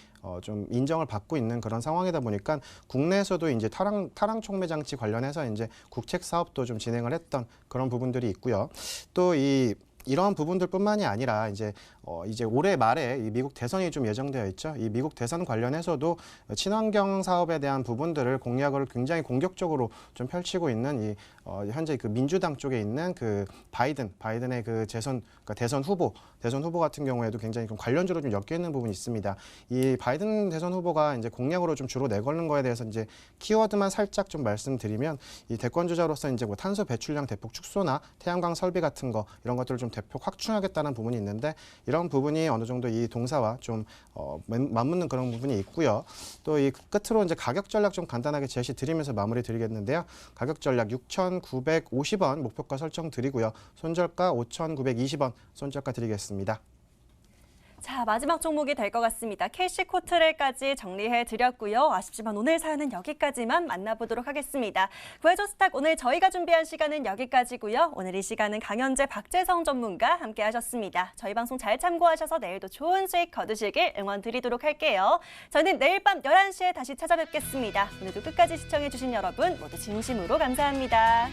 Speaker 2: 좀 인정을 받고 있는 그런 상황이다 보니까 국내에서도 이제 타랑 촉매 장치 관련해서 이제 국책 사업도 좀 진행을 했던 그런 부분들이 있고요. 또 이런 부분들뿐만이 아니라 이제 올해 말에 이 미국 대선이 좀 예정되어 있죠. 이 미국 대선 관련해서도 친환경 사업에 대한 부분들을 공약을 굉장히 공격적으로 좀 펼치고 있는 현재 그 민주당 쪽에 있는 그 바이든의 그 그러니까 대선 후보 같은 경우에도 굉장히 좀 관련주로 좀 엮여 있는 부분이 있습니다. 이 바이든 대선 후보가 이제 공약으로 좀 주로 내걸는 거에 대해서 이제 키워드만 살짝 좀 말씀드리면 이 대권 주자로서 이제 뭐 탄소 배출량 대폭 축소나 태양광 설비 같은 거 이런 것들을 좀 대폭 확충하겠다는 부분이 있는데 이런 부분이 어느 정도 이 동사와 좀 맞붙는 그런 부분이 있고요. 또 이 끝으로 이제 가격 전략 좀 간단하게 제시 드리면서 마무리 드리겠는데요. 가격 전략 6,950원 목표가 설정 드리고요. 손절가 5,920원 손절가 드리겠습니다.
Speaker 1: 자, 마지막 종목이 될 것 같습니다. 캐시코트레까지 정리해 드렸고요. 아쉽지만 오늘 사연은 여기까지만 만나보도록 하겠습니다. 구해줘 스탁 오늘 저희가 준비한 시간은 여기까지고요. 오늘 이 시간은 강현재, 박재성 전문가 함께 하셨습니다. 저희 방송 잘 참고하셔서 내일도 좋은 수익 거두시길 응원 드리도록 할게요. 저는 내일 밤 11시에 다시 찾아뵙겠습니다. 오늘도 끝까지 시청해 주신 여러분 모두 진심으로 감사합니다.